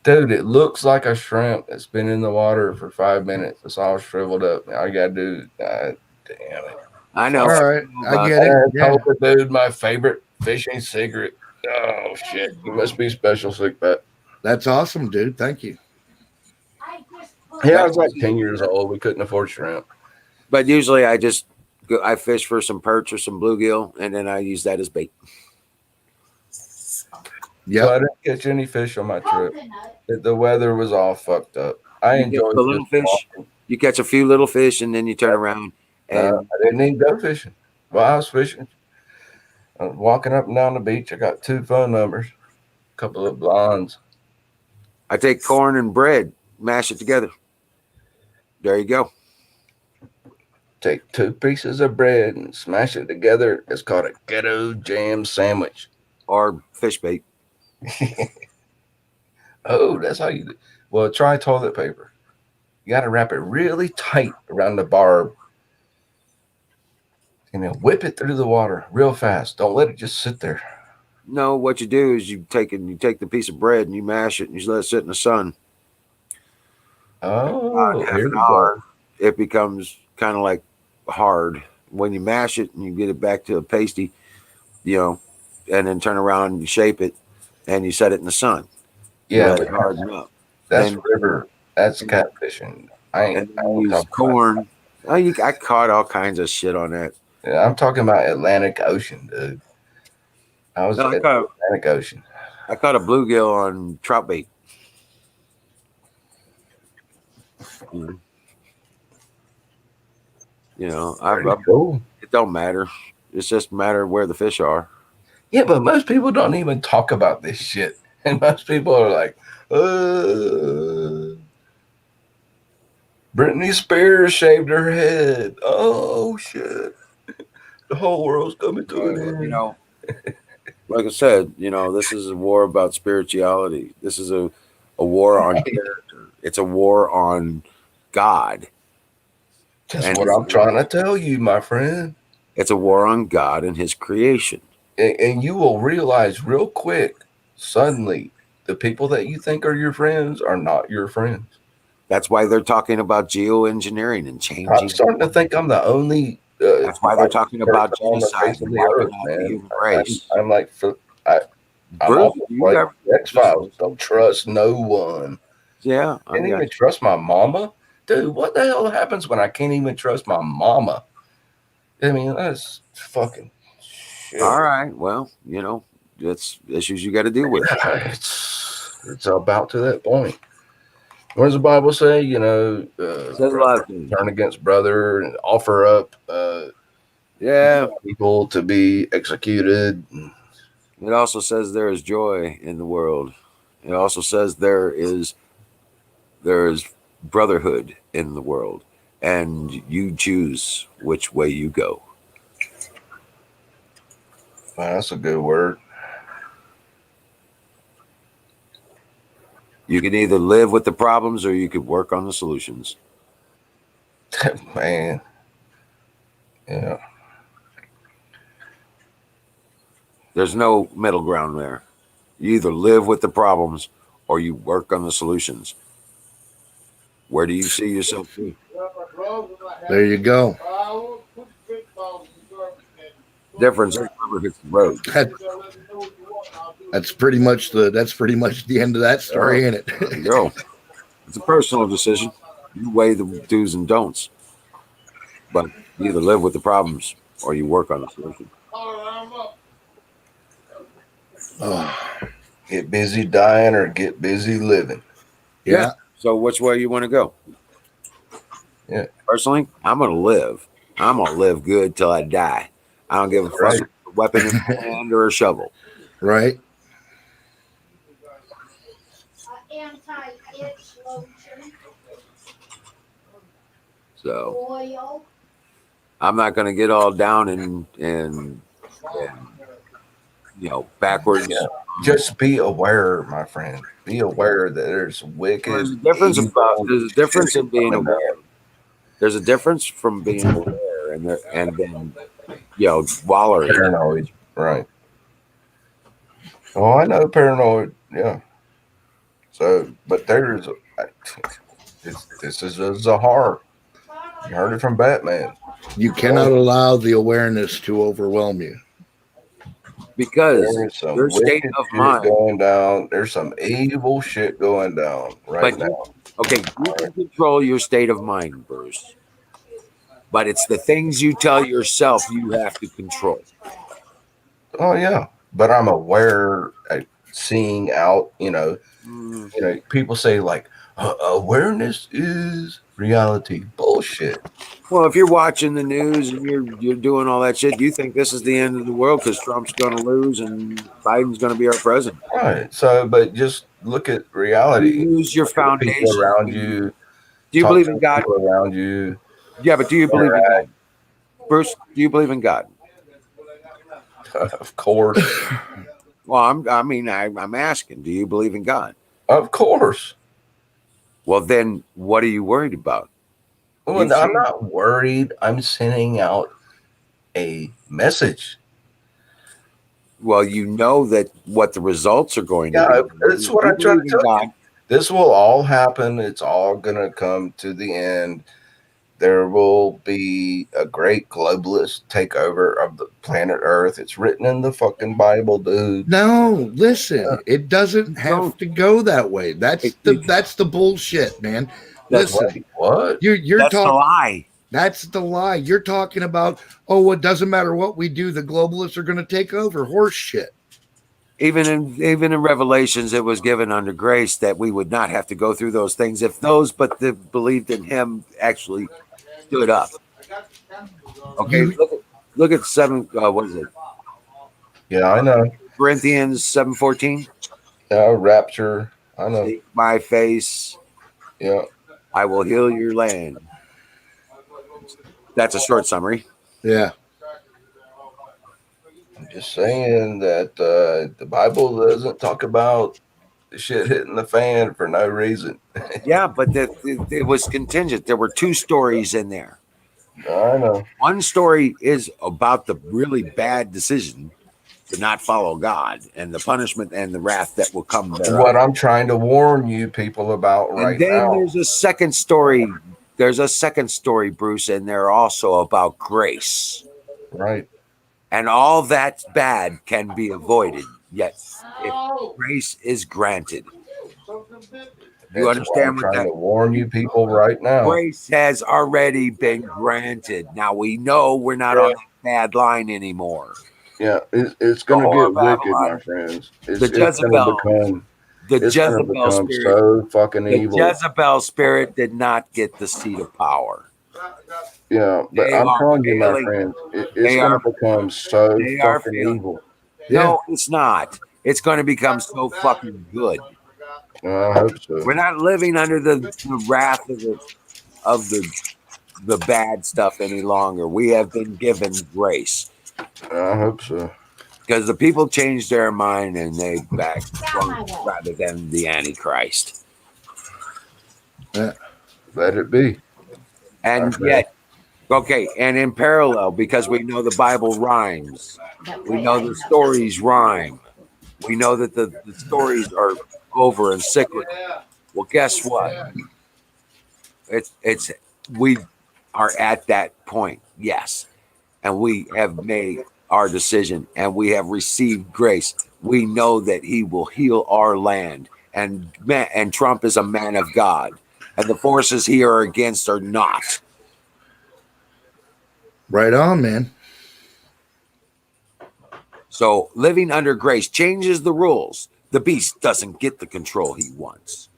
Dude, it looks like a shrimp that's been in the water for 5 minutes. It's all shriveled up. All you gotta do, damn it. I know. All right, I get it. Yeah. Dude, my favorite fishing secret. Oh shit, you must be special, sick bet. That's awesome, dude. Thank you. Yeah, I was like 10 years old. We couldn't afford shrimp. But usually I fish for some perch or some bluegill, and then I use that as bait. Yeah, so I didn't catch any fish on my trip. The weather was all fucked up. I enjoyed the little fish. Walking. You catch a few little fish, and then you turn around. And I didn't even go fishing. While I was fishing, I was walking up and down the beach. I got 2 phone numbers, a couple of blondes. I take corn and bread, mash it together. There you go. Take 2 pieces of bread and smash it together. It's called a ghetto jam sandwich. Or fish bait. Oh, that's how you do. Well, try toilet paper. You got to wrap it really tight around the barb. And then whip it through the water real fast. Don't let it just sit there. No, what you do is you take the piece of bread and you mash it and you let it sit in the sun. Oh, half an hour. It becomes kind of like hard. When you mash it and you get it back to a pasty, and then turn around and you shape it and you set it in the sun. Yeah, let it harden up. That's river. That's catfishing. I use corn. I caught all kinds of shit on that. Yeah, I'm talking about Atlantic Ocean, dude. I was at Atlantic Ocean. I caught a bluegill on trout bait. Cool. It don't matter. It's just a matter of where the fish are. Yeah, but most people don't even talk about this shit. And most people are like, Britney Spears shaved her head. Oh, shit. The whole world's coming to an end. Like I said, this is a war about spirituality. This is a war on character. It's a war on God. That's what I'm trying to tell you, my friend. It's a war on God and his creation. And you will realize real quick, suddenly, the people that you think are your friends are not your friends. That's why they're talking about geoengineering and I'm changing. starting to think I'm the only. That's why they're talking about person on the genocide face of and the wiping earth, out the man. human race. I'm like, I'm Bruce, almost you like ever- X-Files. Don't trust no one. Yeah, Can't even trust my mama, dude. What the hell happens when I can't even trust my mama? I mean, that's fucking shit. All right. Well, it's issues you got to deal with. Yeah, it's about to that point. What does the Bible say? Says a lot of things. Turn against brother and offer up people to be executed. It also says there is joy in the world. It also says there is brotherhood in the world, and you choose which way you go. Wow, that's a good word. You can either live with the problems or you could work on the solutions. Man. Yeah. There's no middle ground there. You either live with the problems or you work on the solutions. Where do you see yourself be? There you go. Difference is rubber hits the road. That's pretty much the end of that story, ain't it? There you go. It's a personal decision. You weigh the do's and don'ts. But you either live with the problems or you work on the solution. Get busy dying or get busy living. Yeah. So which way you want to go? Yeah. Personally, I'm going to live. I'm going to live good till I die. I don't give a fuck if it's a weapon in my hand or a shovel. Right. So I'm not going to get all down and backwards. Yeah. Just be aware, my friend. Be aware that there's wicked. There's a difference in being aware. There's a difference from being aware and then wallowing. Paranoid, right? Oh, I know paranoid. Yeah. So, but this is a Zahar. You heard it from Batman. You cannot allow the awareness to overwhelm you. Because there's some your state of mind going down. There's some evil shit going down now. Okay, you can control your state of mind, Bruce. But it's the things you tell yourself you have to control. Oh yeah, but I'm aware, seeing out. People say like awareness is reality. Bullshit. Well, if you're watching the news and you're doing all that shit, you think this is the end of the world because Trump's going to lose and Biden's going to be our president. Right. So, but just look at reality. You lose your foundation people around you. Do you believe in God? Around you. Yeah, but do you believe in God? Bruce, do you believe in God? Of course. Well, I'm asking. Do you believe in God? Of course. Well, then what are you worried about? Well, I'm not worried. I'm sending out a message. Well, you know that what the results are going to be. That's what I'm trying to tell you. This will all happen. It's all going to come to the end. There will be a great globalist takeover of the planet Earth. It's written in the fucking Bible, dude. No, listen, it doesn't have to go that way. That's the bullshit, man. Listen, what? You're that's talking the lie. That's the lie. You're talking about, it doesn't matter what we do, the globalists are going to take over. Horse shit. Even in Revelations, it was given under grace that we would not have to go through those things if those but that believed in him actually stood up. Okay, look at 7. What is it? Yeah, I know. Corinthians 7:14. Yeah, rapture. I know. Seek my face. Yeah. I will heal your land. That's a short summary. Yeah. I'm just saying that the Bible doesn't talk about the shit hitting the fan for no reason. Yeah, but it was contingent. There were 2 stories in there. I know. One story is about the really bad decision, to not follow God, and the punishment and the wrath that will come thereof. What I'm trying to warn you people about right And then now. there's a second story. There's a second story, Bruce, and they're also about grace. Right. And all that's bad can be avoided, yet if grace is granted. You That's understand why I'm what trying that? to warn you people right now. Grace has already been granted. Now we know we're not on that bad line anymore. Yeah, it's going to get wicked, my friends. It's going to become. It's going to become so fucking evil. The Jezebel spirit did not get the seat of power. Yeah, but I'm telling you, my friends, it's going to become so fucking evil. No, it's not. It's going to become so fucking good. I hope so. We're not living under the wrath of the bad stuff any longer. We have been given grace. I hope so. Because the people changed their mind and they backed rather than the Antichrist. Let it be. And yet, okay, and in parallel, because we know the Bible rhymes, we know the stories rhyme, we know that the stories are over and cyclical. Well, guess what? We are at that point, yes, and we have made our decision, and we have received grace. We know that He will heal our land, and Trump is a man of God, and the forces he are against are not. Right on, man. So living under grace changes the rules. The beast doesn't get the control he wants.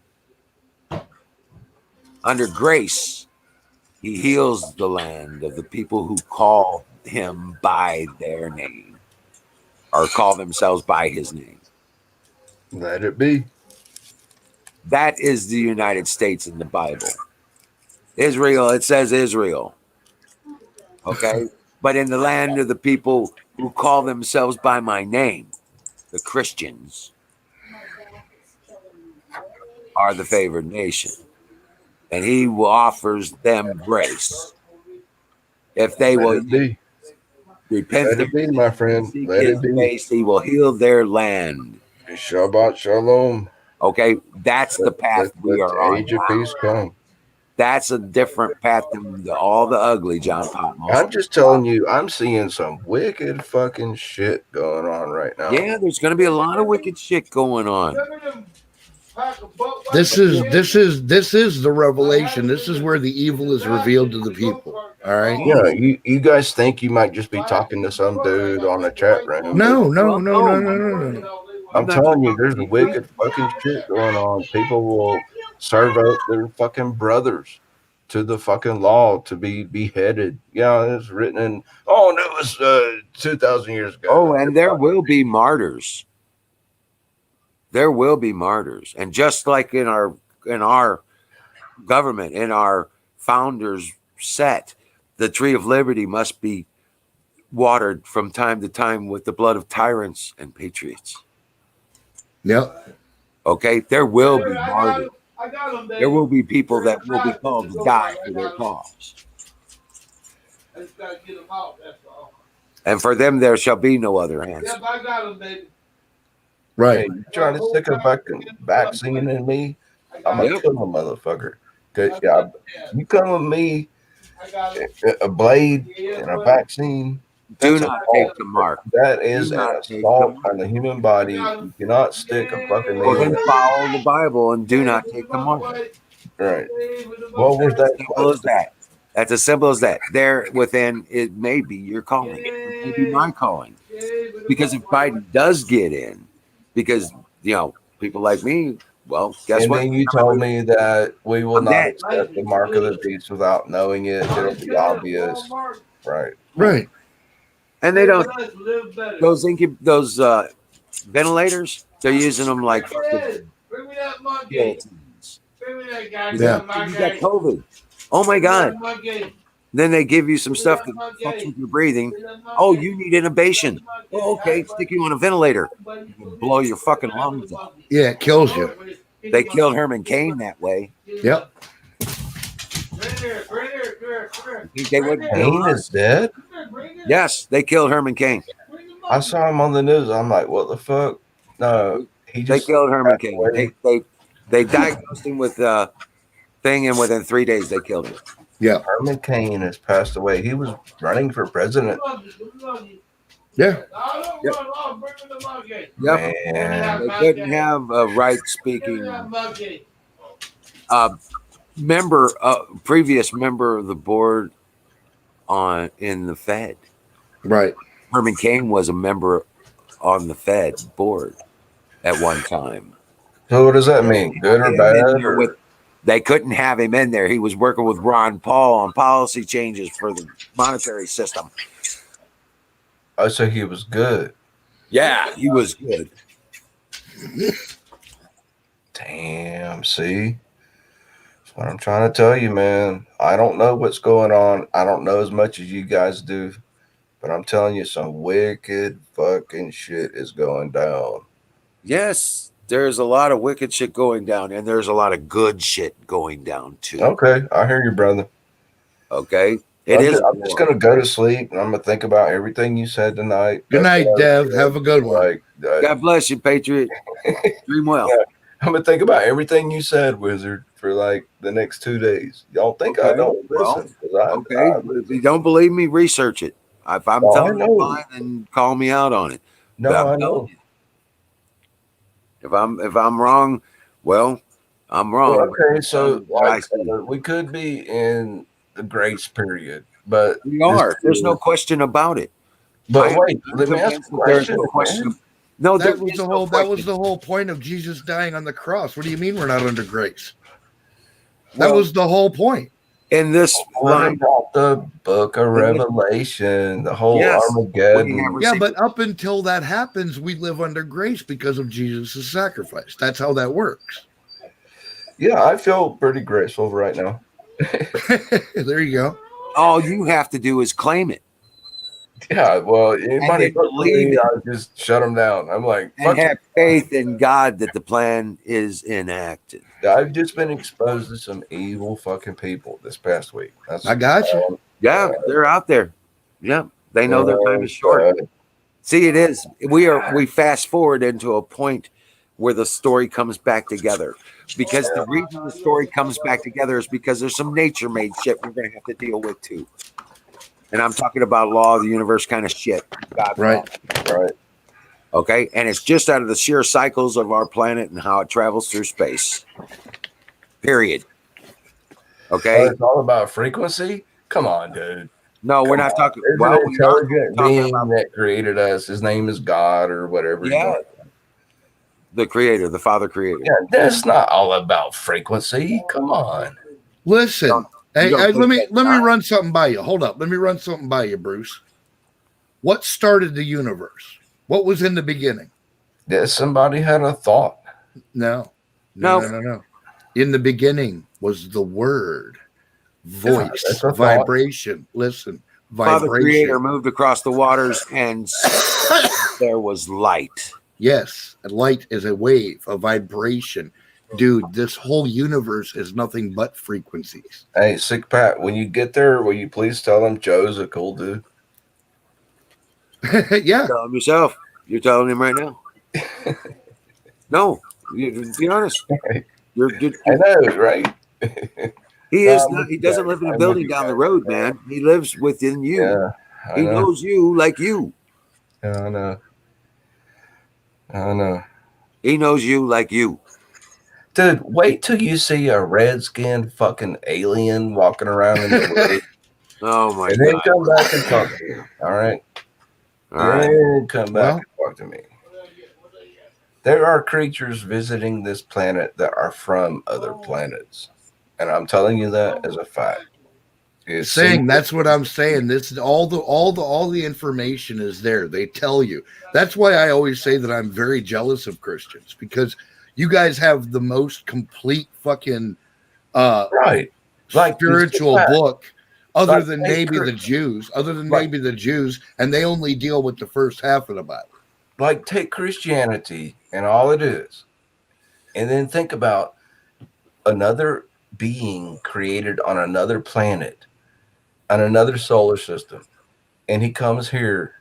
Under grace, He heals the land of the people who call Him by their name or call themselves by His name. Let it be. That is the United States in the Bible. Israel, it says Israel. Okay? But in the land of the people who call themselves by my name, the Christians are the favored nation. And He offers them grace. If they will repent, let it be, my friend. Let it be. Face, He will heal their land. Shabbat shalom. Okay, that's the path we are on. Age of peace come. That's a different path than all the ugly, John Patmos. I'm just telling you, I'm seeing some wicked fucking shit going on right now. Yeah, there's going to be a lot of wicked shit going on. This is the revelation. This is where the evil is revealed to the people. All right. Yeah, you guys think you might just be talking to some dude on a chat room? No. I'm telling you, there's wicked fucking shit going on. People will serve up their fucking brothers to the fucking law to be beheaded. Yeah, it's written in. Oh, no, it was 2,000 years ago. Oh, and there will be martyrs. There will be martyrs, and just like in our government, in our founders' set, the tree of liberty must be watered from time to time with the blood of tyrants and patriots. Yep. Okay, there will be martyrs. There will be people that will be called to die for their cause. And for them there shall be no other answer. Yep, I got him, baby. Right. Hey, you trying to stick a vaccine in me? I'm going to kill a motherfucker. Yeah, you come with me, a blade and a vaccine. Do not take the mark. That is an assault on the human body. You cannot stick a fucking needle. Well, then follow the Bible and do not take the mark. Right. What was that? Simple as that. That's as simple as that. There within, it may be your calling. It may be my calling. Because if Biden does get in, because, people like me, well, guess what? And then you told me that we will not accept the mark of the beast without knowing it. It'll be obvious. Right. Right. And they don't, those ventilators, they're using them like guillotines. You got COVID. Oh my God. Then they give you some stuff that fucks with your breathing. Oh, you need intubation. Oh, okay, stick you on a ventilator. Blow your fucking lungs out. Yeah, it kills you. They killed Herman Cain that way. Yep. They wouldn't kill Cain is dead? Yes, they killed Herman Cain. I saw him on the news. I'm like, what the fuck? No, he They just killed Herman passed Cain. away. They diagnosed him with thing, and within 3 days they killed him. Yeah. Herman Cain has passed away. He was running for president. Yeah. Yep. Man. They couldn't have a right-speaking previous member of the board in the Fed. Right. Herman Cain was a member on the Fed board at one time. So what does that mean? Good or bad? Or? They couldn't have him in there. He was working with Ron Paul on policy changes for the monetary system. I say he was good. Yeah, he was good. Damn, see? That's what I'm trying to tell you, man. I don't know what's going on. I don't know as much as you guys do. But I'm telling you, some wicked fucking shit is going down. Yes, there's a lot of wicked shit going down, and there's a lot of good shit going down too. Okay, I hear you, brother. Okay, I'm just gonna go to sleep, and I'm gonna think about everything you said tonight. Good night, Dev. Have a good one. God bless you, Patriot. Dream well. Yeah, I'm gonna think about everything you said, Wizard, for like the next 2 days. Y'all think I don't listen? If you don't believe me, research it. If I'm telling you mine, then call me out on it. No, I know. If I'm wrong, well, I'm wrong. Well, okay, so we could be in the grace period, but we are. There's no question about it. But wait, let me ask a question. No, that was the whole point of Jesus dying on the cross. What do you mean we're not under grace? That was the whole point. In this line, about the book of Revelation, the whole Armageddon. Yeah, but up until that happens, we live under grace because of Jesus' sacrifice. That's how that works. Yeah, I feel pretty graceful right now. There you go. All you have to do is claim it. Yeah, well, anybody believe I just shut them down. I'm like, and have faith in God that the plan is enacted. I've just been exposed to some evil fucking people this past week. I got you. Yeah, they're out there. Yeah, they know their time is short. See, it is. We fast forward into a point where the story comes back together. Because the reason the story comes back together is because there's some nature-made shit we're going to have to deal with too. And I'm talking about law of the universe kind of shit. Right. Okay. And it's just out of the sheer cycles of our planet and how it travels through space. Period. Okay. It's all about frequency. Come on, dude. No, we're not talking. There's an intelligent being that created us. His name is God or whatever. Yeah. The creator, the Father creator. Yeah, that's not all about frequency. Come on. Listen. Hey, let me run something by you. Hold up. Let me run something by you, Bruce. What started the universe? What was in the beginning? Yeah, somebody had a thought. No. In the beginning was the word, voice, vibration. Listen, vibration. Father creator moved across the waters and there was light. Yes, light is a wave, a vibration. Dude, this whole universe is nothing but frequencies. Hey, Sick Pat, when you get there, will you please tell him Joe's a cool dude? Yeah. Tell him yourself. You're telling him right now. No, be honest. I know, right? He is not. He doesn't live in a building down the road, man. He lives within you. Yeah, he knows you like you. Yeah, I know. He knows you like you. Dude, wait till you see a red-skinned fucking alien walking around in the woods. Oh my God. And then come back and talk to me. All right. Then come back and talk to me. There are creatures visiting this planet that are from other planets. And I'm telling you that as a fact. That's what I'm saying. This all the information is there. They tell you. That's why I always say that I'm very jealous of Christians, because you guys have the most complete fucking spiritual book other than maybe the Jews, and they only deal with the first half of the Bible. Like, take Christianity and all it is, and then think about another being created on another planet, on another solar system, and he comes here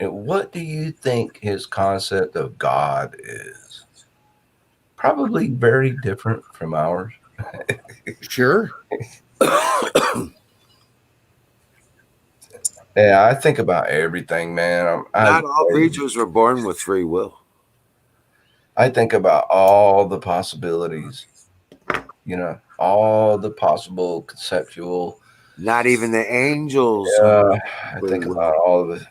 And what do you think his concept of God is? Probably very different from ours. Sure. Yeah, I think about everything, man. Not all creatures were born with free will. I think about all the possibilities, all the possible conceptual. Not even the angels. Yeah, I think about all of it.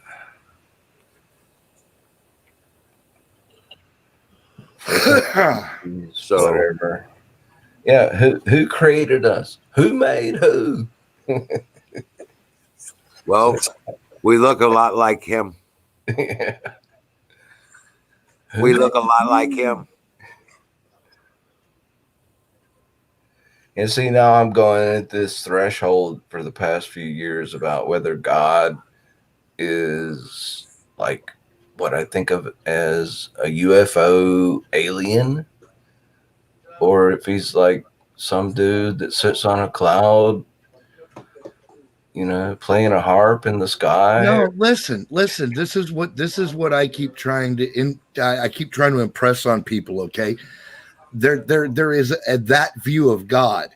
So whatever. Yeah, who created us? Who made who? Well, we look a lot like him. We look a lot like him. And see, now I'm going at this threshold for the past few years about whether God is like what I think of as a UFO alien, or if he's like some dude that sits on a cloud, playing a harp in the sky. No, listen. This is what I keep trying to I keep trying to impress on people. Okay, there is that view of God,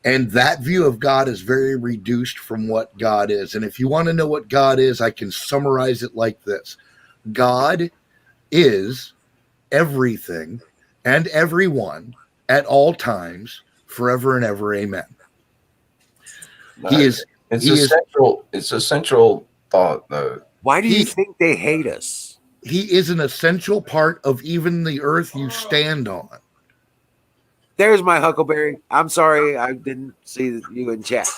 and that view of God is very reduced from what God is. And if you want to know what God is, I can summarize it like this: God is everything and everyone at all times, forever and ever. Amen. He is. It's a central thought, though. Why do you think they hate us? He is an essential part of even the earth you stand on. There's my Huckleberry. I'm sorry, I didn't see you in chat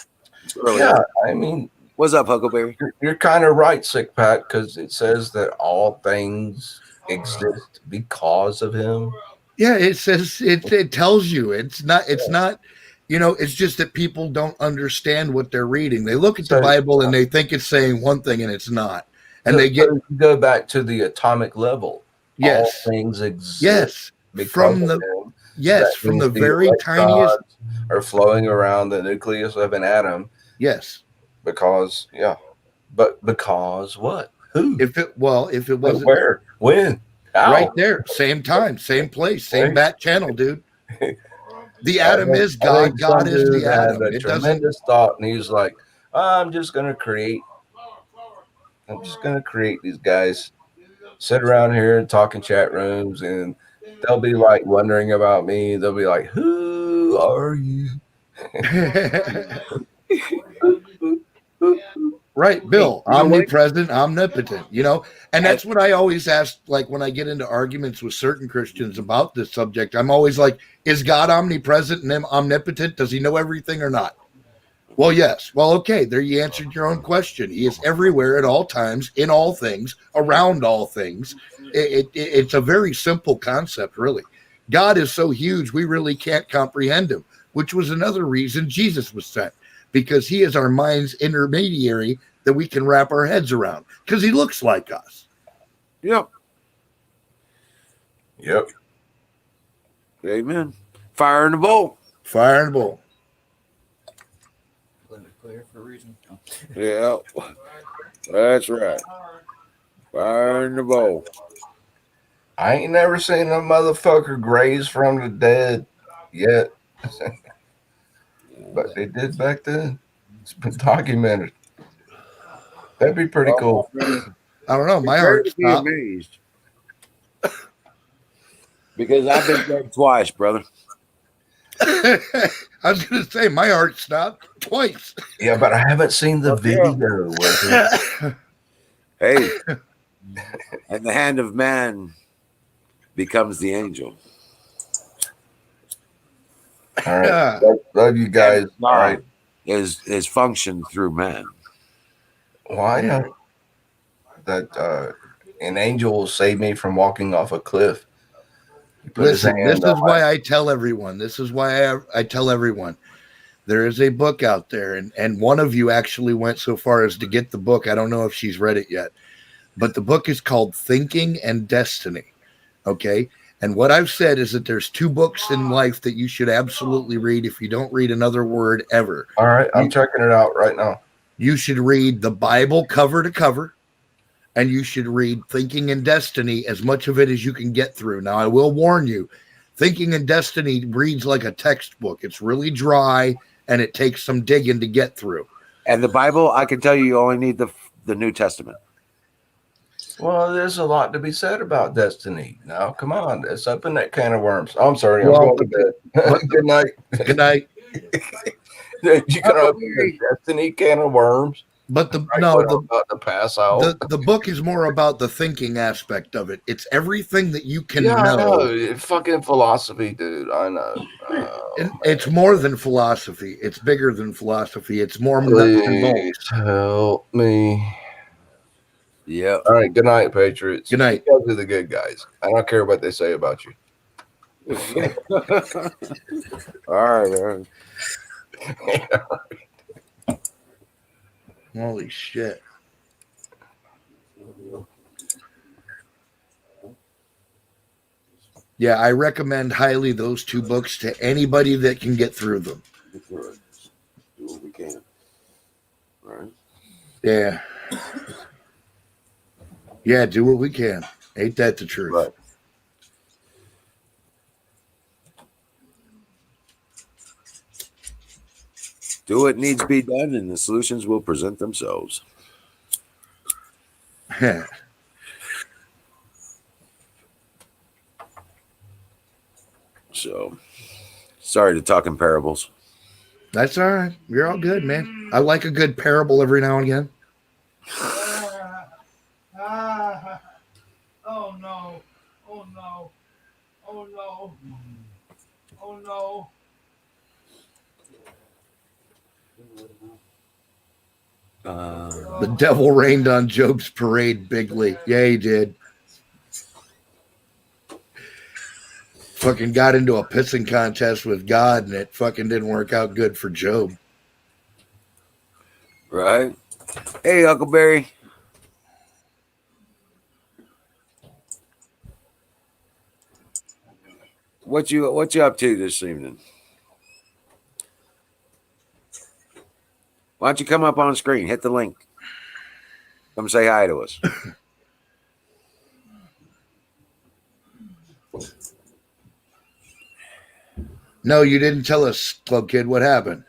earlier. Yeah, I mean, what's up, Huckleberry? You're kind of right, Sick Pat, because it says that all things exist because of him. Yeah, it says it tells you it's not. It's just that people don't understand what they're reading. They look at the Bible and they think it's saying one thing and it's not. And they go back to the atomic level. Yes. All things exist. Yes. From the very tiniest are flowing around the nucleus of an atom. Yes. Because but because what? Who? If it wasn't where? When? How? Right there, same time, same place, same bat channel, dude. The atom is God. God is the atom. Had a tremendous thought, and he was like, I'm just gonna create these guys, sit around here and talk in chat rooms, and they'll be like wondering about me. They'll be like, who are you? Right, Bill, omnipresent, omnipotent, and that's what I always ask, like when I get into arguments with certain Christians about this subject. I'm always like, is God omnipresent and omnipotent? Does he know everything or not? Well, yes. Well, okay, there you answered your own question. He is everywhere at all times, in all things, around all things. It's a very simple concept, really. God is so huge, we really can't comprehend him, which was another reason Jesus was sent. Because he is our mind's intermediary that we can wrap our heads around. Because he looks like us. Yep. Amen. Fire in the bowl. Fire in the bowl. Clear for a reason. Yeah. That's right. Fire in the bowl. I ain't never seen a motherfucker graze from the dead yet. But they did back then. It's been documented. That'd be pretty cool. I don't know. My heart stopped. Amazed. Because I've been dead twice, brother. I was going to say, my heart stopped twice. Yeah, but I haven't seen the video. Hey. And the hand of man becomes the angel. All right. Love you guys. All right. Is function through man. Why not? That an angel will save me from walking off a cliff. Listen, this is why I tell everyone. This is why I tell everyone. There is a book out there, and one of you actually went so far as to get the book. I don't know if she's read it yet, but the book is called Thinking and Destiny. Okay? And what I've said is that there's 2 books in life that you should absolutely read if you don't read another word ever. All right, I'm checking it out right now. You should read the Bible cover to cover, and you should read Thinking in Destiny, as much of it as you can get through. Now, I will warn you, Thinking in Destiny reads like a textbook. It's really dry, and it takes some digging to get through. And the Bible, I can tell you only need the New Testament. Well, there's a lot to be said about destiny. Now, come on, let's open that can of worms. I'm sorry, Well, I'm going to bed. Good night. Good night. You can open the destiny can of worms. But I'm about to pass out. The book is more about the thinking aspect of it. It's everything that you can Yeah, I know. know. It's fucking philosophy, dude. I know. It's more than philosophy. It's bigger than philosophy. It's more nuts and bolts. Please help me. Yeah. All right. Good night, Patriots. Good night. You guys are the good guys. I don't care what they say about you. All right. Holy shit. Yeah, I recommend highly those two books to anybody that can get through them. Do what we can. Right. Yeah. Yeah, do what we can. Ain't that the truth? Right. Do what needs to be done, and the solutions will present themselves. So, sorry to talk in parables. That's all right. You're all good, man. I like a good parable every now and again. Oh no. Oh no. Oh no. Oh no. The devil rained on Job's parade bigly. Yeah, he did. Fucking got into a pissing contest with God, and it fucking didn't work out good for Job. Right? Hey, Huckleberry. What you up to this evening? Why don't you come up on screen? Hit the link. Come say hi to us. No, you didn't tell us, Club Kid. What happened?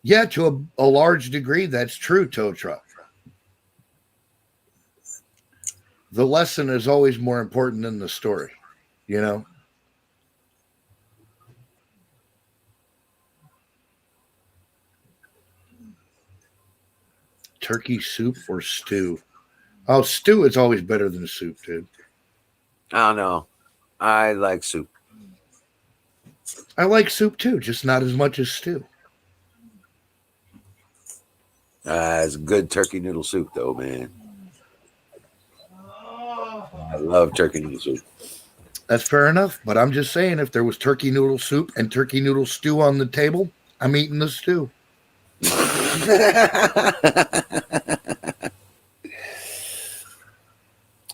Yeah, to a large degree, that's true, Tow Truck. The lesson is always more important than the story, you know? Turkey soup or stew? Oh, stew is always better than soup, dude. I don't know. I like soup. I like soup too, just not as much as stew. It's good turkey noodle soup, though, man. I love turkey noodle soup. That's fair enough, but I'm just saying, if there was turkey noodle soup and turkey noodle stew on the table, I'm eating the stew. I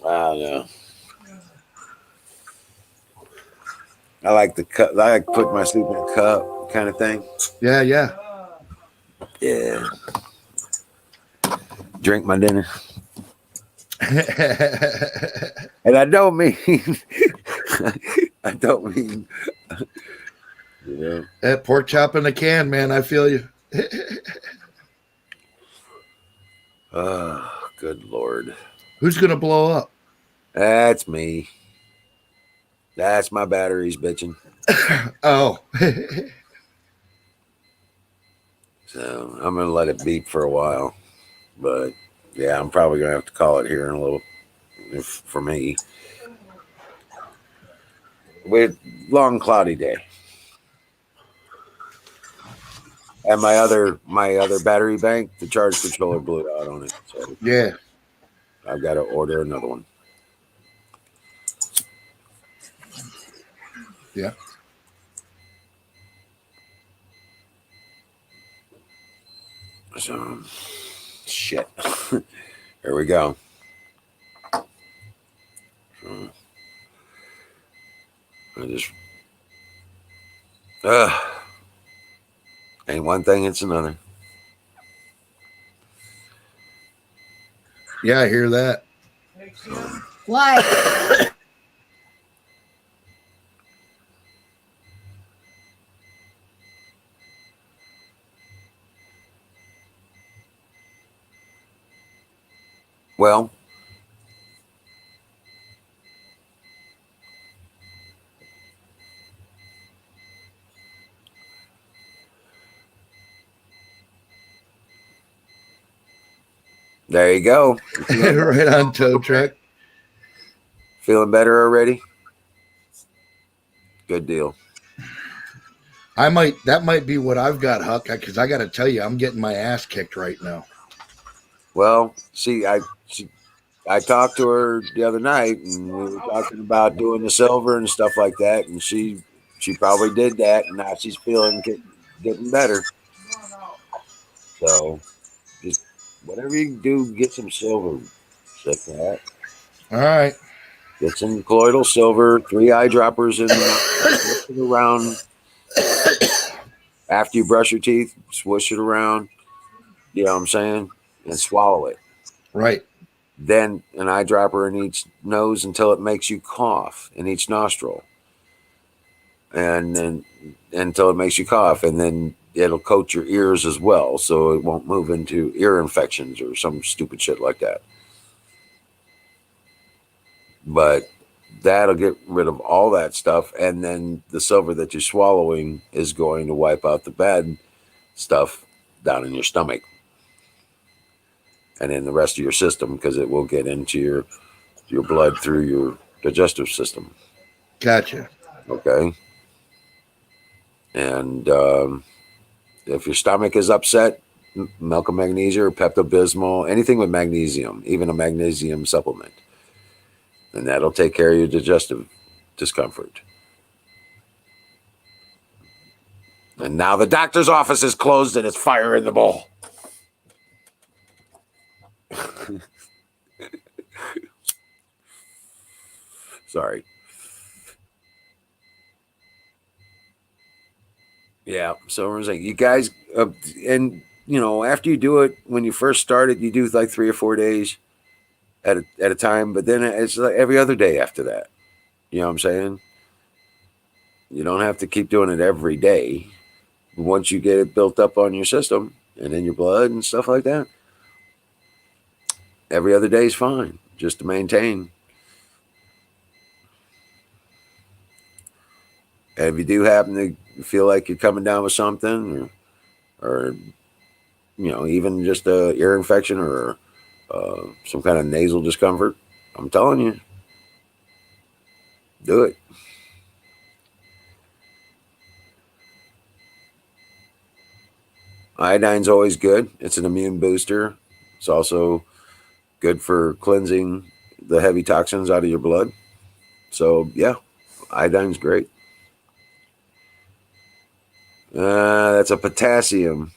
don't know. I like the cup. I like put my soup in a cup, kind of thing. Yeah, yeah. Yeah. Drink my dinner. And I don't mean yeah. That pork chop in a can, man. I feel you. Oh, good Lord. Who's gonna blow up? That's me. That's my batteries bitching. Oh. So I'm gonna let it beep for a while. But yeah, I'm probably gonna have to call it here in a little for me. With long cloudy day. And my other battery bank, the charge controller blew out on it. So yeah. I've got to order another one. Yeah. So shit. Here we go. So, I just Ain't one thing, it's another. Yeah, I hear that. Why? Well, there you go. Right on, tow truck. Feeling better already? Good deal. That might be what I've got, Huck, because I got to tell you, I'm getting my ass kicked right now. Well, I talked to her the other night, and we were talking about doing the silver and stuff like that, and she probably did that, and now she's feeling getting better. So, just whatever you can do, get some silver. Check that. All right. Get some colloidal silver, 3 eyedroppers in the mouth, around after you brush your teeth, swish it around. You know what I'm saying? And swallow it. Right. Then an eyedropper in each nose until it makes you cough in each nostril. And then until it makes you cough. And then it'll coat your ears as well, so it won't move into ear infections or some stupid shit like that. But that'll get rid of all that stuff. And then the silver that you're swallowing is going to wipe out the bad stuff down in your stomach and in the rest of your system, because it will get into your blood through your digestive system. Gotcha. Okay. And if your stomach is upset, milk of magnesia or Pepto-Bismol, anything with magnesium, even a magnesium supplement, and that'll take care of your digestive discomfort. And now the doctor's office is closed and it's fire in the bowl. Sorry. Yeah. So I was like, you guys, and after you do it, when you first started, you do like 3 or 4 days at a time, but then it's like every other day after that. You know what I'm saying? You don't have to keep doing it every day. Once you get it built up on your system and in your blood and stuff like that, every other day is fine, just to maintain. And if you do happen to feel like you're coming down with something, or even just a ear infection or some kind of nasal discomfort, I'm telling you, do it. Iodine's always good. It's an immune booster. It's also good for cleansing the heavy toxins out of your blood. So, yeah, iodine's great. That's a potassium.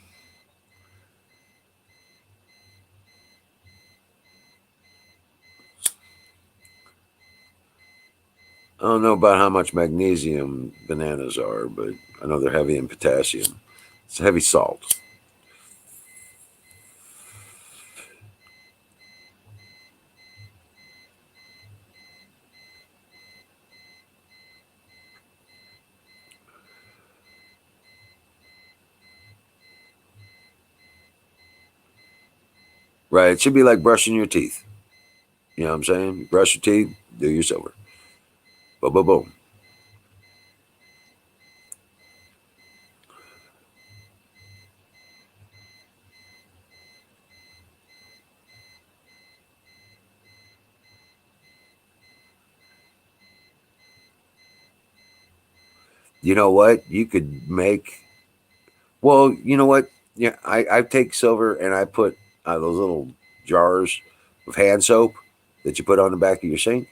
I don't know about how much magnesium bananas are, but I know they're heavy in potassium. It's a heavy salt. Right. It should be like brushing your teeth. You know what I'm saying? Brush your teeth, do your silver. Boom, boom, boom. You know what? You could make. Well, you know what? Yeah, I take silver and I put those little jars of hand soap that you put on the back of your sink.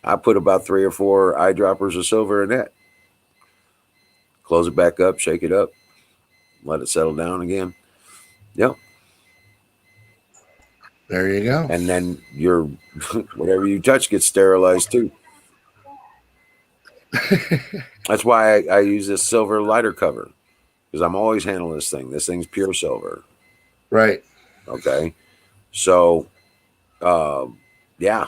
I put about 3 or 4 eyedroppers of silver in that. Close it back up, shake it up, let it settle down again. Yep. There you go. And then your whatever you touch gets sterilized too. That's why I use this silver lighter cover, because I'm always handling this thing. This thing's pure silver. Right. Okay. So, yeah,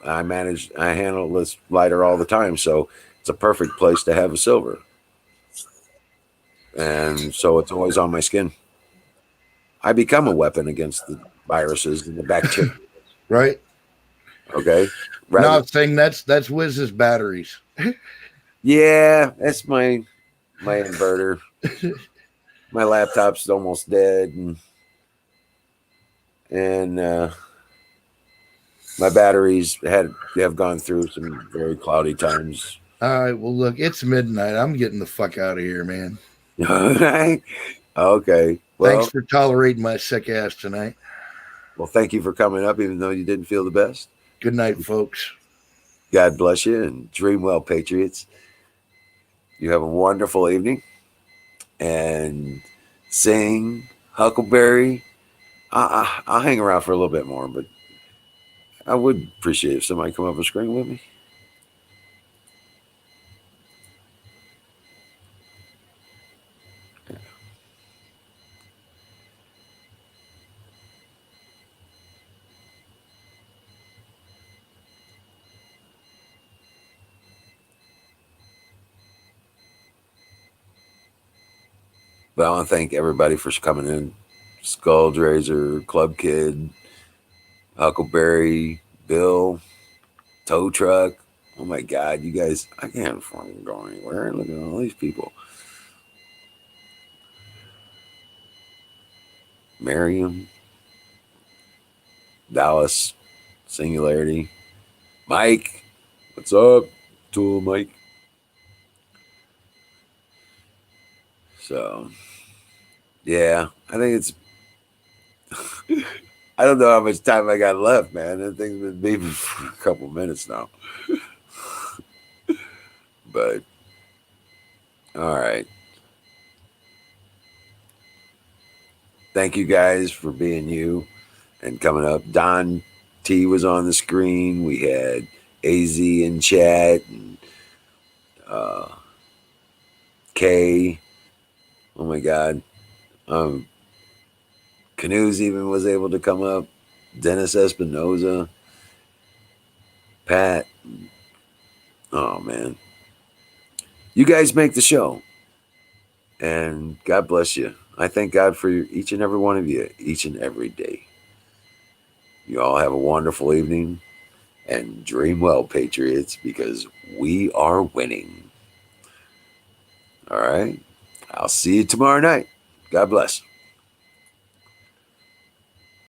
I handle this lighter all the time. So it's a perfect place to have a silver. And so it's always on my skin. I become a weapon against the viruses and the bacteria. Right. Okay. No, thing that's Wiz's batteries. Yeah, that's my inverter. My laptop's almost dead, and my batteries have gone through some very cloudy times. All right. Well, look, it's midnight. I'm getting the fuck out of here, man. All right. Okay. Well, thanks for tolerating my sick ass tonight. Well, thank you for coming up, even though you didn't feel the best. Good night, folks. God bless you, and dream well, Patriots. You have a wonderful evening, and sing Huckleberry. I'll hang around for a little bit more, but I would appreciate if somebody come up and scream with me. But I want to thank everybody for coming in. Skulldrazer, Club Kid, Huckleberry, Bill, Tow Truck. Oh my God, you guys, I can't fucking go anywhere. Look at all these people. Miriam, Dallas, Singularity, Mike. What's up, Tool Mike? So, yeah, I think it's. I don't know how much time I got left, man. That thing's been beeping for a couple minutes now. But, all right. Thank you guys for being you and coming up. Don T was on the screen. We had AZ in chat and K. Oh my God. Canoes even was able to come up. Dennis Espinoza. Pat. Oh man. You guys make the show. And God bless you. I thank God for each and every one of you, each and every day. You all have a wonderful evening. And dream well, Patriots, because we are winning. All right. I'll see you tomorrow night. God bless.